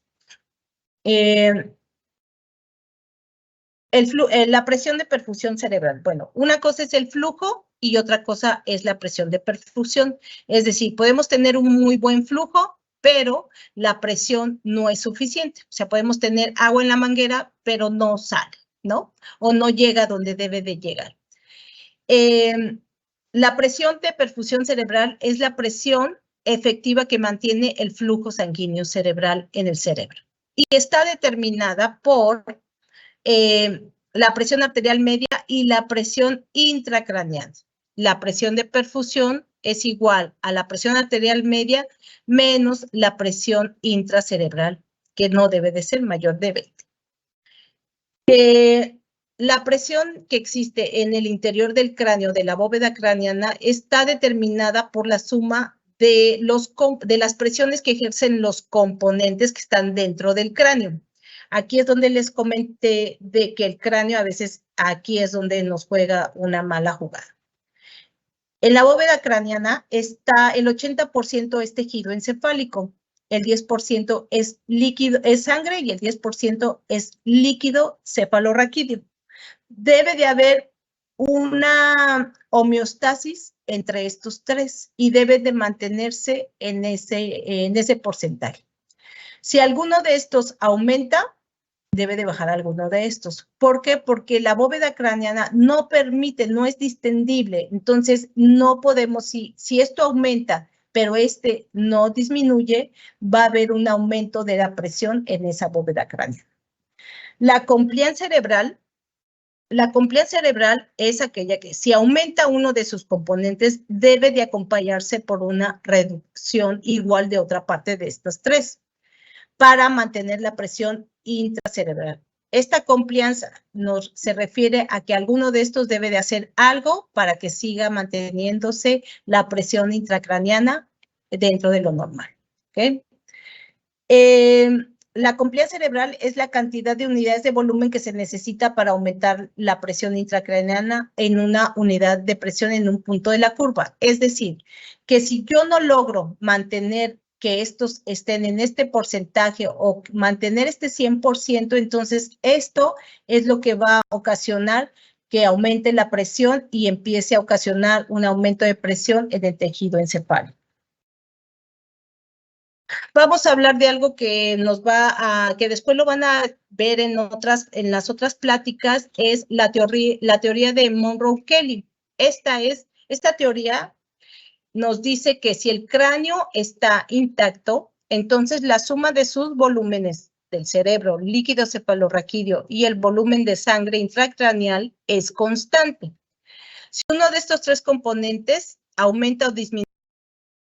La presión de perfusión cerebral. Bueno, una cosa es el flujo y otra cosa es la presión de perfusión. Es decir, podemos tener un muy buen flujo, pero la presión no es suficiente. O sea, podemos tener agua en la manguera, pero no sale, ¿no? O no llega donde debe de llegar. La presión de perfusión cerebral es la presión efectiva que mantiene el flujo sanguíneo cerebral en el cerebro. Y está determinada por la presión arterial media y la presión intracraneal. La presión de perfusión es igual a la presión arterial media menos la presión intracerebral, que no debe de ser mayor de 20. La presión que existe en el interior del cráneo, de la bóveda craneana, está determinada por la suma de las presiones que ejercen los componentes que están dentro del cráneo. Aquí es donde les comenté de que el cráneo a veces, aquí es donde nos juega una mala jugada. En la bóveda craneana está el 80% es tejido encefálico, el 10% es líquido, es sangre, y el 10% es líquido cefalorraquídeo. Debe de haber una homeostasis entre estos tres y debe de mantenerse en ese porcentaje. Si alguno de estos aumenta, debe de bajar alguno de estos. ¿Por qué? Porque la bóveda craneana no permite, no es distendible. Entonces, no podemos, si esto aumenta, pero este no disminuye, va a haber un aumento de la presión en esa bóveda craneana. La compliance cerebral es aquella que si aumenta uno de sus componentes, debe de acompañarse por una reducción igual de otra parte de estas tres, para mantener la presión intracerebral. Esta compliance se refiere a que alguno de estos debe de hacer algo para que siga manteniéndose la presión intracraneana dentro de lo normal. ¿Okay? La compliance cerebral es la cantidad de unidades de volumen que se necesita para aumentar la presión intracraneana en una unidad de presión en un punto de la curva. Es decir, que si yo no logro mantener que estos estén en este porcentaje o mantener este 100%, entonces esto es lo que va a ocasionar que aumente la presión y empiece a ocasionar un aumento de presión en el tejido encefálico. Vamos a hablar de algo que que después lo van a ver en las otras pláticas, es la teoría de Monroe-Kelly. Esta teoría nos dice que si el cráneo está intacto, entonces la suma de sus volúmenes del cerebro, líquido cefalorraquídeo, y el volumen de sangre intracraneal es constante. Si uno de estos tres componentes aumenta o disminuye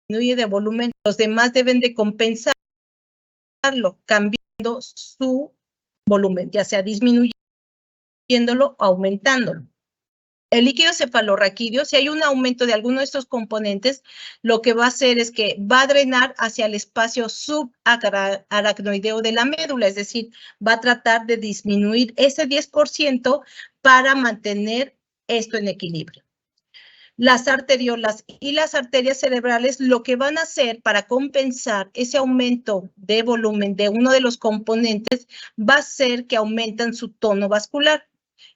de volumen, los demás deben de compensarlo, cambiando su volumen, ya sea disminuyéndolo o aumentándolo. El líquido cefalorraquídeo, si hay un aumento de alguno de estos componentes, lo que va a hacer es que va a drenar hacia el espacio subaracnoideo de la médula, es decir, va a tratar de disminuir ese 10% para mantener esto en equilibrio. Las arteriolas y las arterias cerebrales lo que van a hacer para compensar ese aumento de volumen de uno de los componentes va a ser que aumentan su tono vascular.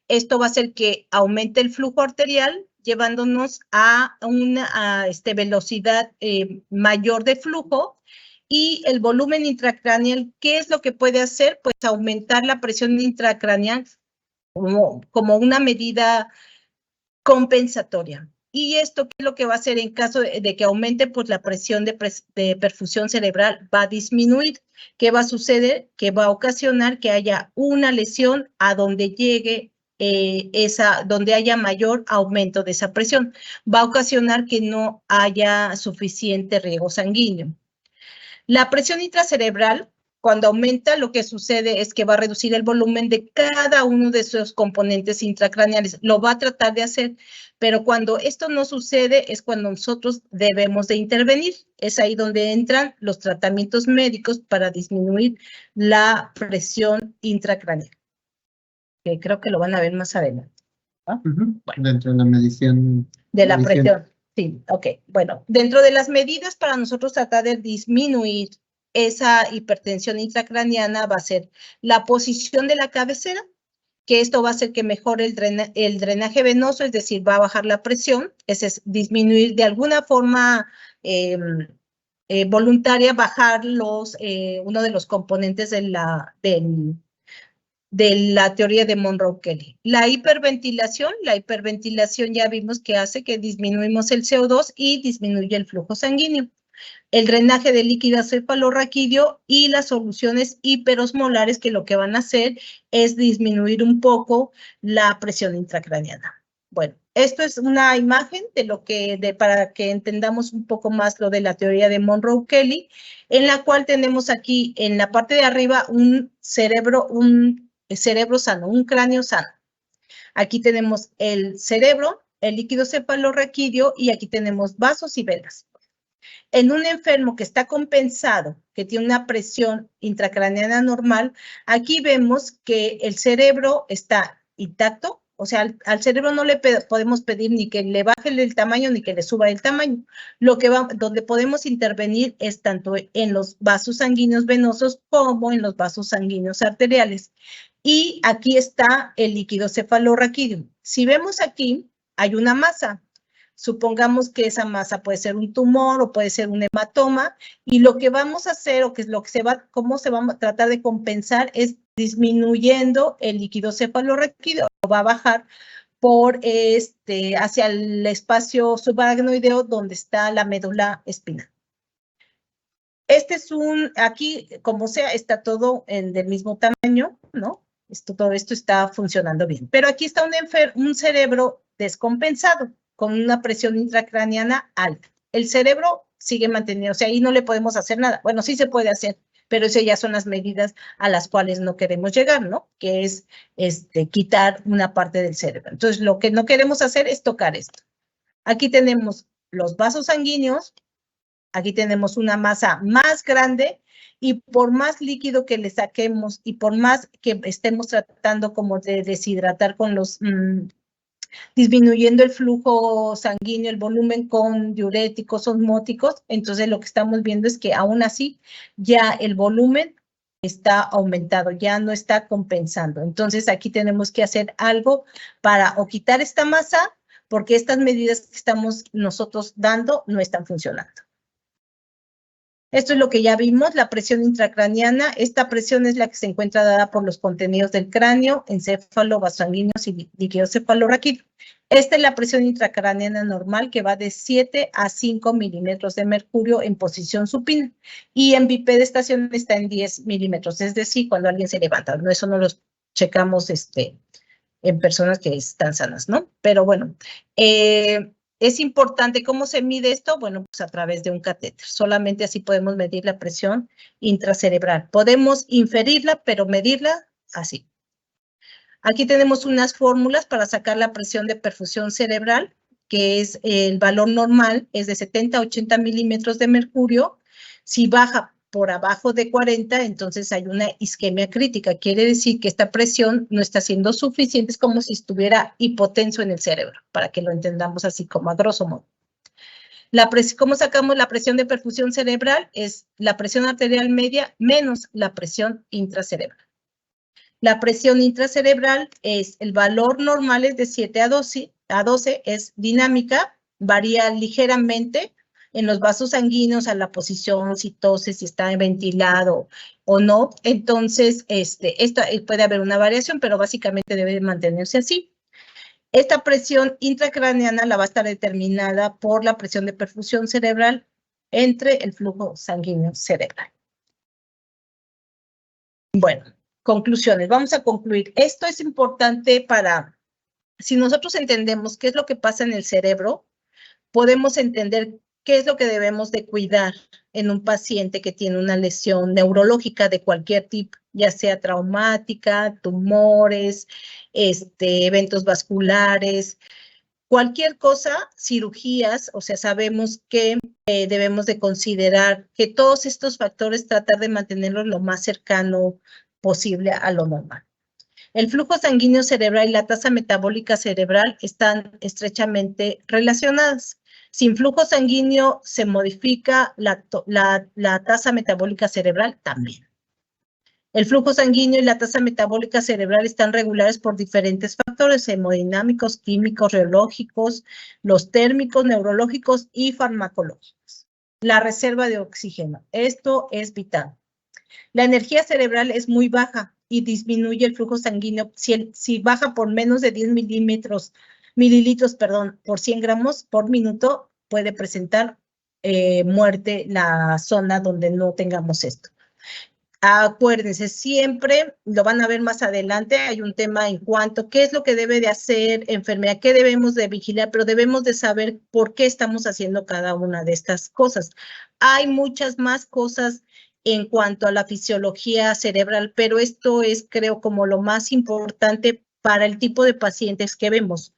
Esto va a hacer que aumente el flujo arterial, llevándonos a una velocidad mayor de flujo. Y el volumen intracraneal, ¿qué es lo que puede hacer? Pues aumentar la presión intracraneal como una medida compensatoria. Y esto, ¿qué es lo que va a hacer en caso de que aumente? Pues la presión de perfusión cerebral va a disminuir. ¿Qué va a suceder? Que va a ocasionar que haya una lesión a donde llegue donde haya mayor aumento de esa presión. Va a ocasionar que no haya suficiente riego sanguíneo. La presión intracerebral, cuando aumenta, lo que sucede es que va a reducir el volumen de cada uno de esos componentes intracraneales. Lo va a tratar de hacer, pero cuando esto no sucede es cuando nosotros debemos de intervenir. Es ahí donde entran los tratamientos médicos para disminuir la presión intracraneal, que creo que lo van a ver más adelante. ¿No? Bueno. Dentro de la medición. De la presión. Sí, ok. Bueno, dentro de las medidas para nosotros tratar de disminuir esa hipertensión intracraniana va a ser la posición de la cabecera, que esto va a hacer que mejore el drenaje venoso, es decir, va a bajar la presión, es disminuir de alguna forma voluntaria, bajar uno de los componentes de la teoría de Monroe-Kelly. La hiperventilación ya vimos que hace que disminuimos el CO2 y disminuye el flujo sanguíneo. El drenaje de líquido cefalorraquídeo y las soluciones hiperosmolares, que lo que van a hacer es disminuir un poco la presión intracraneana. Bueno, esto es una imagen para que entendamos un poco más lo de la teoría de Monroe-Kelly, en la cual tenemos aquí en la parte de arriba un cerebro sano, un cráneo sano. Aquí tenemos el cerebro, el líquido cefalorraquídeo y aquí tenemos vasos y venas. En un enfermo que está compensado, que tiene una presión intracraneana normal, aquí vemos que el cerebro está intacto, o sea, al cerebro no le podemos pedir ni que le baje el tamaño ni que le suba el tamaño. Donde podemos intervenir es tanto en los vasos sanguíneos venosos como en los vasos sanguíneos arteriales. Y aquí está el líquido cefalorraquídeo. Si vemos aquí, hay una masa. Supongamos que esa masa puede ser un tumor o puede ser un hematoma, y lo que vamos a hacer, o que es cómo se va a tratar de compensar, es disminuyendo el líquido cefalorraquídeo. Va a bajar hacia el espacio subaracnoideo donde está la médula espinal. Aquí, como sea, está todo del mismo tamaño, ¿no? Todo esto está funcionando bien. Pero aquí está un cerebro descompensado, con una presión intracraneana alta. El cerebro sigue manteniendo, o sea, ahí no le podemos hacer nada. Bueno, sí se puede hacer, pero esas ya son las medidas a las cuales no queremos llegar, ¿no? Que es quitar una parte del cerebro. Entonces, lo que no queremos hacer es tocar esto. Aquí tenemos los vasos sanguíneos, aquí tenemos una masa más grande, y por más líquido que le saquemos y por más que estemos tratando como de deshidratar con disminuyendo el flujo sanguíneo, el volumen con diuréticos, osmóticos, entonces lo que estamos viendo es que aún así ya el volumen está aumentado, ya no está compensando. Entonces aquí tenemos que hacer algo para o quitar esta masa, porque estas medidas que estamos nosotros dando no están funcionando. Esto es lo que ya vimos, la presión intracraneana. Esta presión es la que se encuentra dada por los contenidos del cráneo, encéfalo, vasos sanguíneos y líquido cefalorraquídeo. Esta es la presión intracraneana normal, que va de 7 a 5 milímetros de mercurio en posición supina. Y en bipedestación está en 10 milímetros, es decir, cuando alguien se levanta. No, eso no lo checamos en personas que están sanas, ¿no? Pero bueno, Es importante, ¿cómo se mide esto? Bueno, pues a través de un catéter. Solamente así podemos medir la presión intracerebral. Podemos inferirla, pero medirla así. Aquí tenemos unas fórmulas para sacar la presión de perfusión cerebral, que es el valor normal, es de 70 a 80 milímetros de mercurio. Si baja por abajo de 40, entonces hay una isquemia crítica. Quiere decir que esta presión no está siendo suficiente, es como si estuviera hipotenso en el cerebro, para que lo entendamos así como a grosso modo. ¿Cómo sacamos la presión de perfusión cerebral? Es la presión arterial media menos la presión intracerebral. La presión intracerebral es el valor normal, es de 7 a 12, es dinámica, varía ligeramente en los vasos sanguíneos a la posición, si tose, si está ventilado o no. Entonces, puede haber una variación, pero básicamente debe mantenerse así. Esta presión intracraneana la va a estar determinada por la presión de perfusión cerebral entre el flujo sanguíneo cerebral. Bueno, conclusiones. Vamos a concluir. Esto es importante para, si nosotros entendemos qué es lo que pasa en el cerebro, podemos entender qué es lo que debemos de cuidar en un paciente que tiene una lesión neurológica de cualquier tipo, ya sea traumática, tumores, eventos vasculares, cualquier cosa, cirugías, o sea, sabemos que debemos de considerar que todos estos factores tratar de mantenerlos lo más cercano posible a lo normal. El flujo sanguíneo cerebral y la tasa metabólica cerebral están estrechamente relacionadas. Sin flujo sanguíneo se modifica la tasa metabólica cerebral también. El flujo sanguíneo y la tasa metabólica cerebral están regulados por diferentes factores hemodinámicos, químicos, reológicos, los térmicos, neurológicos y farmacológicos. La reserva de oxígeno. Esto es vital. La energía cerebral es muy baja y disminuye el flujo sanguíneo. Si baja por menos de 10 mililitros por 100 gramos por minuto, puede presentar muerte la zona donde no tengamos esto. Acuérdense, siempre lo van a ver más adelante, hay un tema en cuanto a qué es lo que debe de hacer enfermedad, qué debemos de vigilar, pero debemos de saber por qué estamos haciendo cada una de estas cosas. Hay muchas más cosas en cuanto a la fisiología cerebral, pero esto es, creo, como lo más importante para el tipo de pacientes que vemos.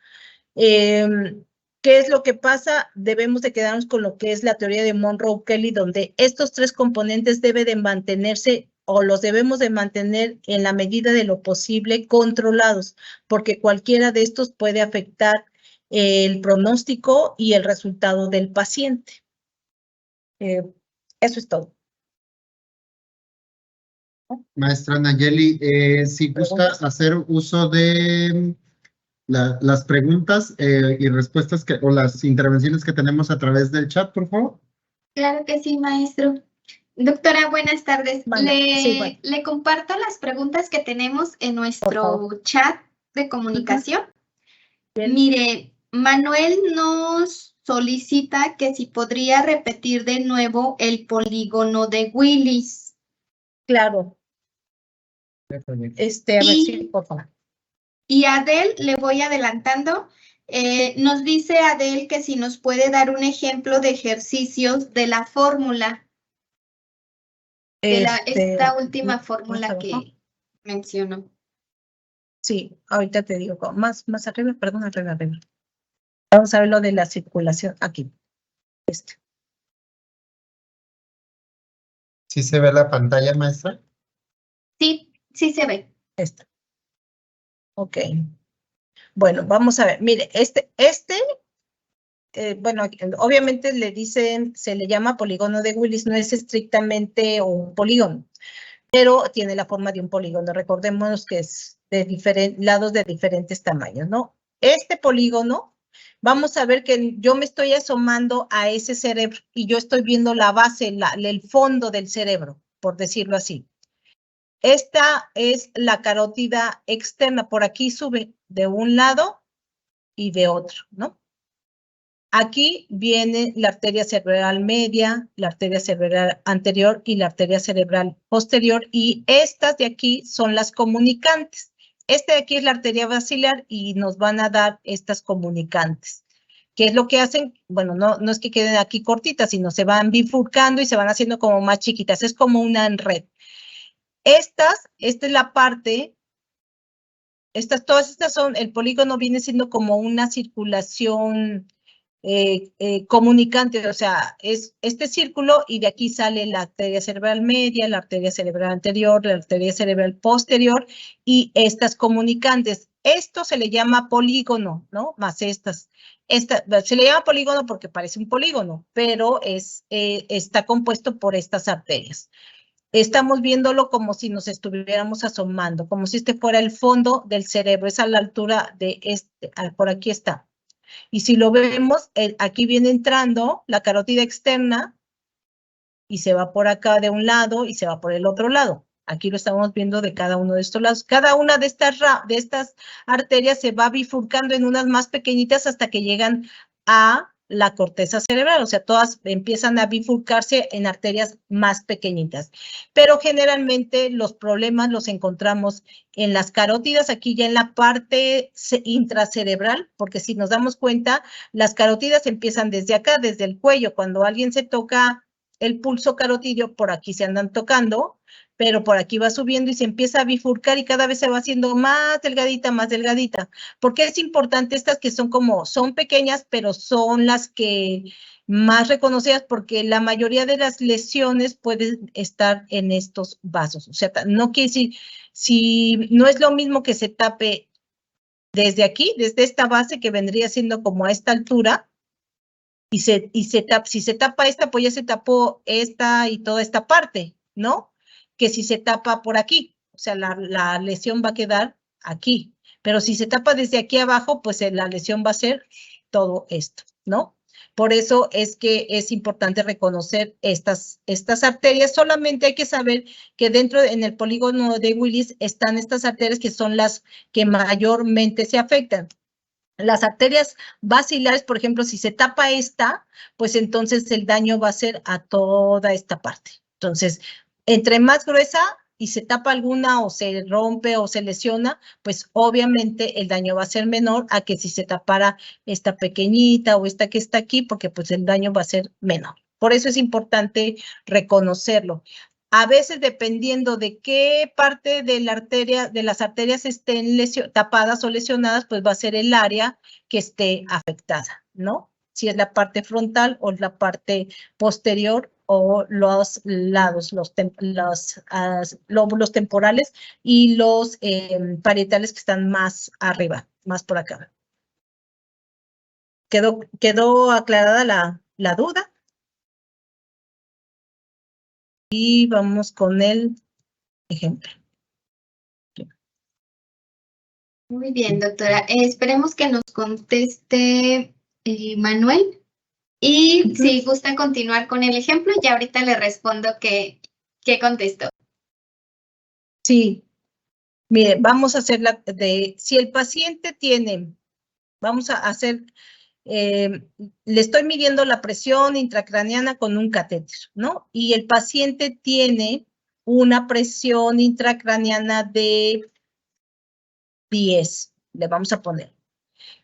¿Qué es lo que pasa? Debemos de quedarnos con lo que es la teoría de Monroe-Kelly, donde estos tres componentes deben de mantenerse o los debemos de mantener en la medida de lo posible controlados, porque cualquiera de estos puede afectar el pronóstico y el resultado del paciente. Eso es todo. Maestra Nayeli, si gusta hacer uso de las preguntas y respuestas o las intervenciones que tenemos a través del chat, por favor. Claro que sí, maestro. Doctora, buenas tardes. Vale, le comparto las preguntas que tenemos en nuestro chat de comunicación. Mire, Manuel nos solicita que si podría repetir de nuevo el polígono de Willis. Claro. A ver si, por favor. Y Adel, le voy adelantando, nos dice Adel que si nos puede dar un ejemplo de ejercicios de la fórmula, de esta última fórmula que mencionó. Sí, ahorita te digo, más arriba, perdón, arriba. Vamos a ver lo de la circulación aquí. ¿Sí se ve la pantalla, maestra? Sí, sí se ve. Ok. Bueno, vamos a ver. Mire, bueno, obviamente se le llama polígono de Willis, no es estrictamente un polígono, pero tiene la forma de un polígono. Recordemos que es de lados de diferentes tamaños, ¿no? Este polígono, vamos a ver que yo me estoy asomando a ese cerebro y yo estoy viendo la base, el fondo del cerebro, por decirlo así. Esta es la carótida externa, por aquí sube de un lado y de otro, ¿no? Aquí viene la arteria cerebral media, la arteria cerebral anterior y la arteria cerebral posterior, y estas de aquí son las comunicantes. Este de aquí es la arteria basilar y nos van a dar estas comunicantes. ¿Qué es lo que hacen? Bueno, no es que queden aquí cortitas, sino se van bifurcando y se van haciendo como más chiquitas. Es como una red. Esta es la parte, todas estas son, el polígono viene siendo como una circulación comunicante, o sea, es este círculo y de aquí sale la arteria cerebral media, la arteria cerebral anterior, la arteria cerebral posterior y estas comunicantes. Esto se le llama polígono, ¿no? Más estas. Se le llama polígono porque parece un polígono, pero está compuesto por estas arterias. Estamos viéndolo como si nos estuviéramos asomando, como si este fuera el fondo del cerebro, es a la altura de por aquí está. Y si lo vemos, aquí viene entrando la carótida externa y se va por acá de un lado y se va por el otro lado. Aquí lo estamos viendo de cada uno de estos lados. Cada una de estas arterias se va bifurcando en unas más pequeñitas hasta que llegan a la corteza cerebral, o sea, todas empiezan a bifurcarse en arterias más pequeñitas. Pero generalmente los problemas los encontramos en las carótidas, aquí ya en la parte intracerebral, porque si nos damos cuenta, las carótidas empiezan desde acá, desde el cuello. Cuando alguien se toca el pulso carotidio, por aquí se andan tocando, pero por aquí va subiendo y se empieza a bifurcar y cada vez se va haciendo más delgadita, más delgadita. Porque es importante estas que son pequeñas, pero son las que más reconocidas porque la mayoría de las lesiones pueden estar en estos vasos. O sea, no quiere decir, si no es lo mismo que se tape desde aquí, desde esta base que vendría siendo como a esta altura, si se tapa esta, pues ya se tapó esta y toda esta parte, ¿no? Que si se tapa por aquí, o sea, la lesión va a quedar aquí. Pero si se tapa desde aquí abajo, pues la lesión va a ser todo esto, ¿no? Por eso es que es importante reconocer estas arterias. Solamente hay que saber que en el polígono de Willis están estas arterias que son las que mayormente se afectan. Las arterias basilares, por ejemplo, si se tapa esta, pues entonces el daño va a ser a toda esta parte. Entonces, entre más gruesa y se tapa alguna o se rompe o se lesiona, pues obviamente el daño va a ser menor a que si se tapara esta pequeñita o esta que está aquí, porque pues el daño va a ser menor. Por eso es importante reconocerlo. A veces, dependiendo de qué parte de las arterias estén tapadas o lesionadas, pues va a ser el área que esté afectada, ¿no? Si es la parte frontal o la parte posterior o los lados, los lóbulos temporales y los parietales que están más arriba, más por acá. ¿Quedó aclarada la duda? Y vamos con el ejemplo. Muy bien, doctora. Esperemos que nos conteste Manuel. Y si gusta continuar con el ejemplo, ya ahorita le respondo qué contestó. Sí. Mire, vamos a hacer si el paciente tiene, vamos a hacer, le estoy midiendo la presión intracraneana con un catéter, ¿no? Y el paciente tiene una presión intracraneana de 10, le vamos a poner.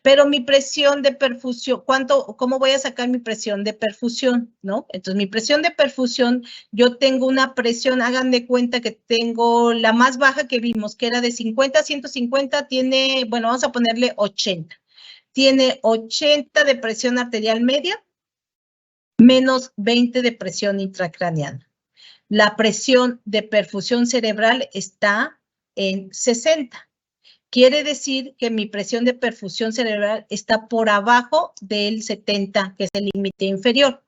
Pero mi presión de perfusión, ¿cómo voy a sacar mi presión de perfusión? ¿No? Entonces, mi presión de perfusión, yo tengo una presión, hagan de cuenta que tengo la más baja que vimos, que era de 50 a 150, tiene, bueno, vamos a ponerle 80. Tiene 80 de presión arterial media, menos 20 de presión intracraneana. La presión de perfusión cerebral está en 60. Quiere decir que mi presión de perfusión cerebral está por abajo del 70, que es el límite inferior.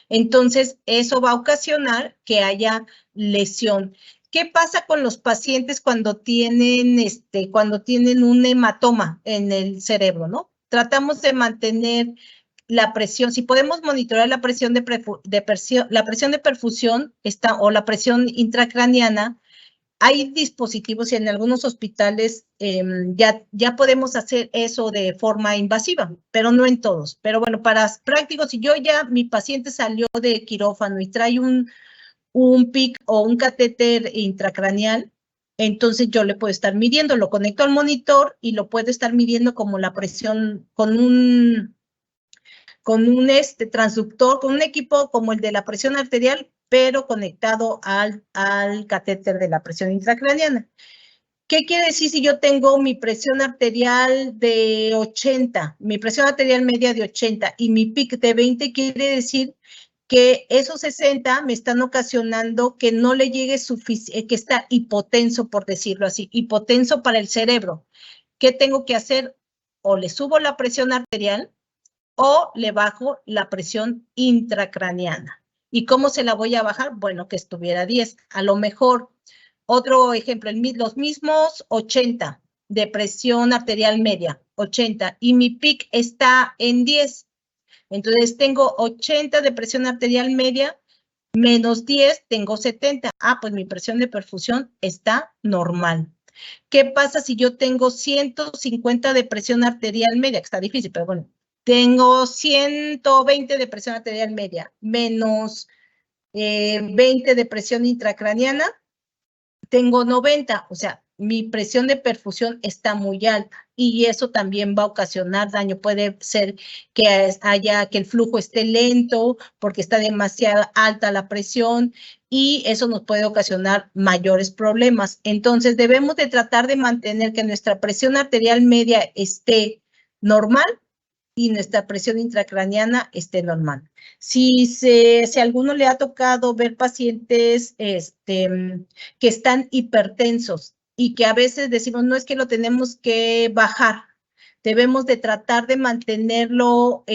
Entonces, eso va a ocasionar que haya lesión. ¿Qué pasa con los pacientes cuando tienen un hematoma en el cerebro, no? Tratamos de mantener la presión. Si podemos monitorear la presión de perfusión o la presión intracraneana, hay dispositivos y en algunos hospitales ya podemos hacer eso de forma invasiva, pero no en todos. Pero bueno, para prácticos, si mi paciente salió de quirófano y trae un PIC o un catéter intracraneal, entonces yo le puedo estar midiendo, lo conecto al monitor y lo puedo estar midiendo como la presión con con un transductor, con un equipo como el de la presión arterial, pero conectado al catéter de la presión intracraneana. ¿Qué quiere decir si yo tengo mi presión arterial de 80, mi presión arterial media de 80 y mi PIC de 20? Quiere decir que esos 60 me están ocasionando que no le llegue suficiente, que está hipotenso, por decirlo así, hipotenso para el cerebro. ¿Qué tengo que hacer? O le subo la presión arterial o le bajo la presión intracraneana. ¿Y cómo se la voy a bajar? Bueno, que estuviera 10. A lo mejor, otro ejemplo, los mismos 80 de presión arterial media, 80, y mi PIC está en 10. Entonces tengo 80 de presión arterial media, menos 10, tengo 70. Pues mi presión de perfusión está normal. ¿Qué pasa si yo tengo 150 de presión arterial media? Que está difícil, pero bueno. Tengo 120 de presión arterial media, menos 20 de presión intracraneana, tengo 90, o sea, mi presión de perfusión está muy alta y eso también va a ocasionar daño. Puede ser que el flujo esté lento porque está demasiado alta la presión y eso nos puede ocasionar mayores problemas. Entonces, debemos de tratar de mantener que nuestra presión arterial media esté normal y nuestra presión intracraneana esté normal. Si a alguno le ha tocado ver pacientes que están hipertensos y que a veces decimos, no es que lo tenemos que bajar, debemos de tratar de mantenerlo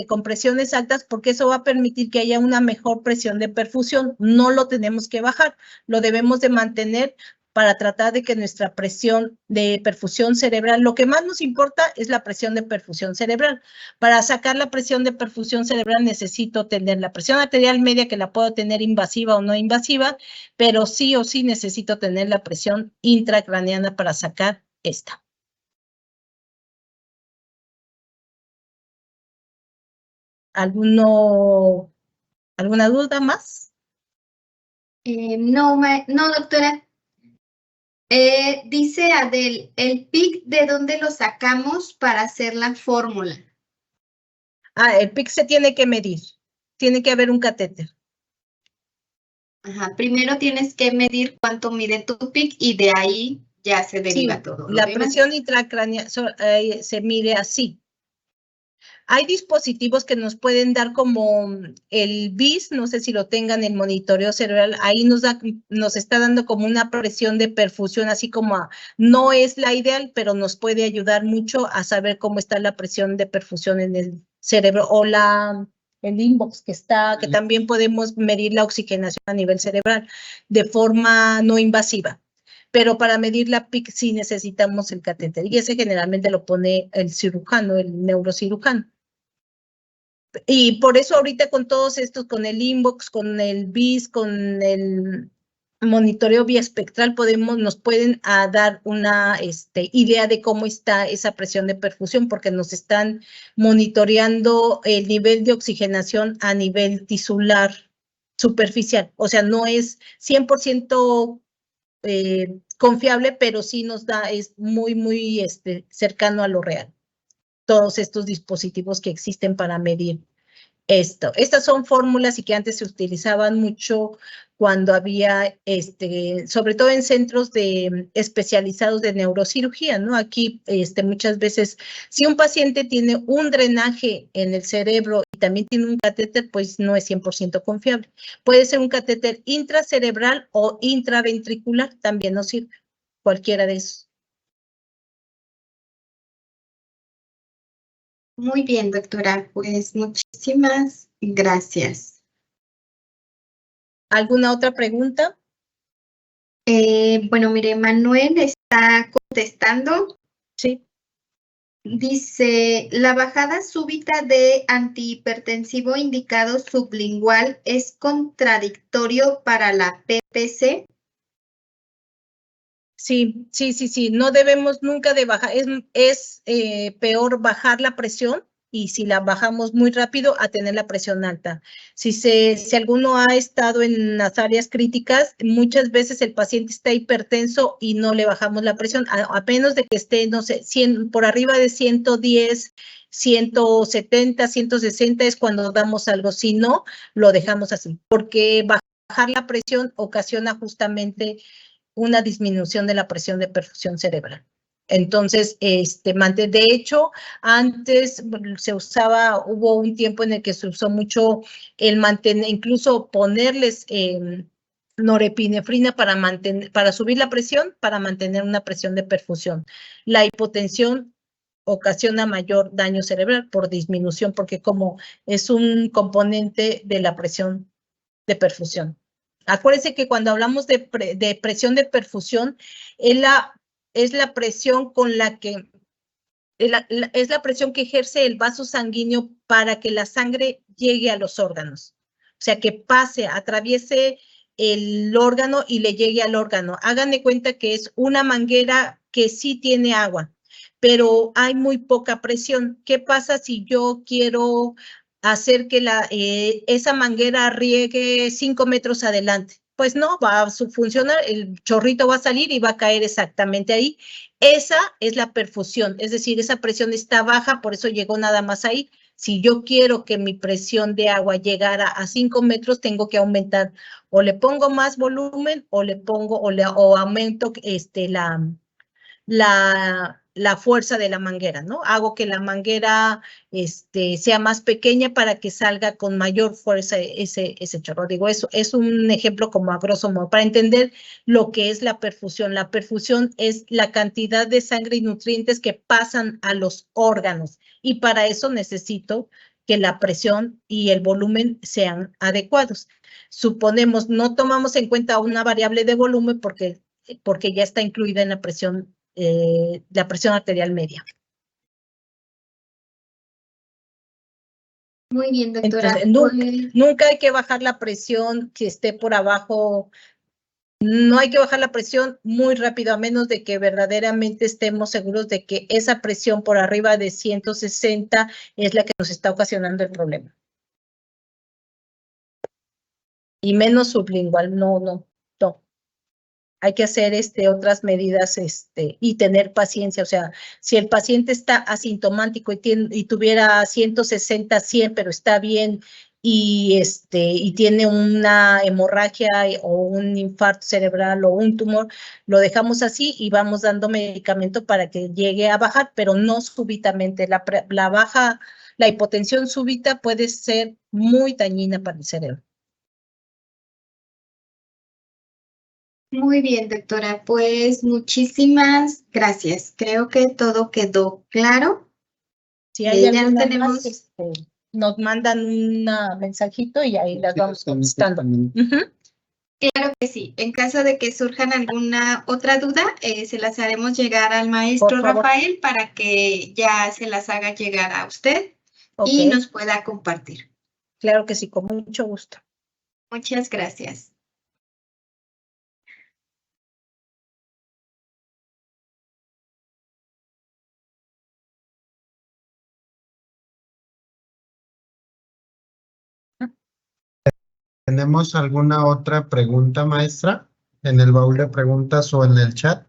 con presiones altas porque eso va a permitir que haya una mejor presión de perfusión. No lo tenemos que bajar, lo debemos de mantener para tratar de que nuestra presión de perfusión cerebral, lo que más nos importa es la presión de perfusión cerebral. Para sacar la presión de perfusión cerebral necesito tener la presión arterial media, que la puedo tener invasiva o no invasiva, pero sí o sí necesito tener la presión intracraneana para sacar esta. ¿Alguna duda más? No, doctora. Dice Adel, ¿el PIC de dónde lo sacamos para hacer la fórmula? El PIC se tiene que medir. Tiene que haber un catéter. Ajá, primero tienes que medir cuánto mide tu PIC y de ahí ya se deriva todo. La presión intracraneana se mide así. Hay dispositivos que nos pueden dar como el BIS, no sé si lo tengan, el monitoreo cerebral, ahí nos está dando como una presión de perfusión, así como no es la ideal, pero nos puede ayudar mucho a saber cómo está la presión de perfusión en el cerebro, o el inbox que también podemos medir la oxigenación a nivel cerebral de forma no invasiva. Pero para medir la PIC sí necesitamos el catéter, y ese generalmente lo pone el cirujano, el neurocirujano. Y por eso ahorita con todos estos, con el inbox, con el BIS, con el monitoreo biespectral, nos pueden dar una idea de cómo está esa presión de perfusión, porque nos están monitoreando el nivel de oxigenación a nivel tisular superficial. O sea, no es 100% confiable, pero sí es muy, muy cercano a lo real. Todos estos dispositivos que existen para medir esto. Estas son fórmulas y que antes se utilizaban mucho cuando había, sobre todo en centros especializados de neurocirugía, ¿no? Aquí muchas veces, si un paciente tiene un drenaje en el cerebro y también tiene un catéter, pues no es 100% confiable. Puede ser un catéter intracerebral o intraventricular, también nos sirve, cualquiera de esos. Muy bien, doctora, pues muchísimas gracias. ¿Alguna otra pregunta? Bueno, mire, Manuel está contestando. Sí. Dice, ¿la bajada súbita de antihipertensivo indicado sublingual es contradictorio para la PPC? Sí. No debemos nunca de bajar. Es peor bajar la presión, y si la bajamos muy rápido, a tener la presión alta. Si alguno ha estado en las áreas críticas, muchas veces el paciente está hipertenso y no le bajamos la presión, a menos de que esté, no sé, por arriba de 110, 170, 160 es cuando damos algo, si no, lo dejamos así, porque bajar la presión ocasiona justamente una disminución de la presión de perfusión cerebral. Entonces, de hecho, antes se usaba, hubo un tiempo en el que se usó mucho el mantener, incluso ponerles norepinefrina para subir la presión, para mantener una presión de perfusión. La hipotensión ocasiona mayor daño cerebral por disminución, porque como es un componente de la presión de perfusión. Acuérdense que cuando hablamos de presión de perfusión, es la presión con la que es la presión que ejerce el vaso sanguíneo para que la sangre llegue a los órganos. O sea, que atraviese el órgano y le llegue al órgano. Hagan de cuenta que es una manguera que sí tiene agua, pero hay muy poca presión. ¿Qué pasa si yo quiero hacer que esa manguera riegue 5 metros adelante? Pues no, va a funcionar, el chorrito va a salir y va a caer exactamente ahí. Esa es la perfusión, es decir, esa presión está baja, por eso llegó nada más ahí. Si yo quiero que mi presión de agua llegara a 5 metros, tengo que aumentar, o le pongo más volumen, o aumento la fuerza de la manguera, ¿no? Hago que la manguera sea más pequeña para que salga con mayor fuerza ese chorro. Digo, eso es un ejemplo como a grosso modo, para entender lo que es la perfusión. La perfusión es la cantidad de sangre y nutrientes que pasan a los órganos, y para eso necesito que la presión y el volumen sean adecuados. Suponemos, no tomamos en cuenta una variable de volumen porque ya está incluida en la presión arterial media. Muy bien, doctora. Entonces, nunca hay que bajar la presión que esté por abajo. No hay que bajar la presión muy rápido, a menos de que verdaderamente estemos seguros de que esa presión por arriba de 160 es la que nos está ocasionando el problema. Y menos sublingual, no. Hay que hacer otras medidas y tener paciencia. O sea, si el paciente está asintomático y tuviera 160, 100, pero está bien y tiene una hemorragia o un infarto cerebral o un tumor, lo dejamos así y vamos dando medicamento para que llegue a bajar, pero no súbitamente. La hipotensión súbita puede ser muy dañina para el cerebro. Muy bien, doctora. Pues muchísimas gracias. Creo que todo quedó claro. Si hay alguna más, nos mandan un mensajito y ahí las vamos contestando. Claro que sí. En caso de que surjan alguna otra duda, se las haremos llegar al maestro Rafael para que ya se las haga llegar a usted y nos pueda compartir. Claro que sí, con mucho gusto. Muchas gracias. ¿Tenemos alguna otra pregunta, maestra, en el baúl de preguntas o en el chat?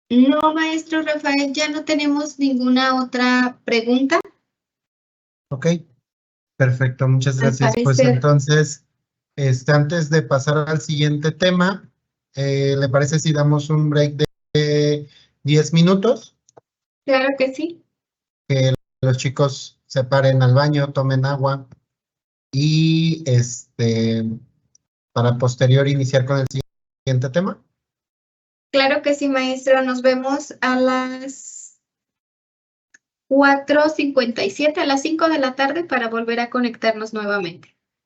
No, maestro Rafael, ya no tenemos ninguna otra pregunta. Ok, perfecto, muchas gracias. Pues entonces, antes de pasar al siguiente tema, ¿le parece si damos un break de 10 minutos? Claro que sí. Que los chicos se paren al baño, tomen agua y para posterior iniciar con el siguiente tema. Claro que sí, maestro. Nos vemos a las 4:57, a las 5 de la tarde para volver a conectarnos nuevamente.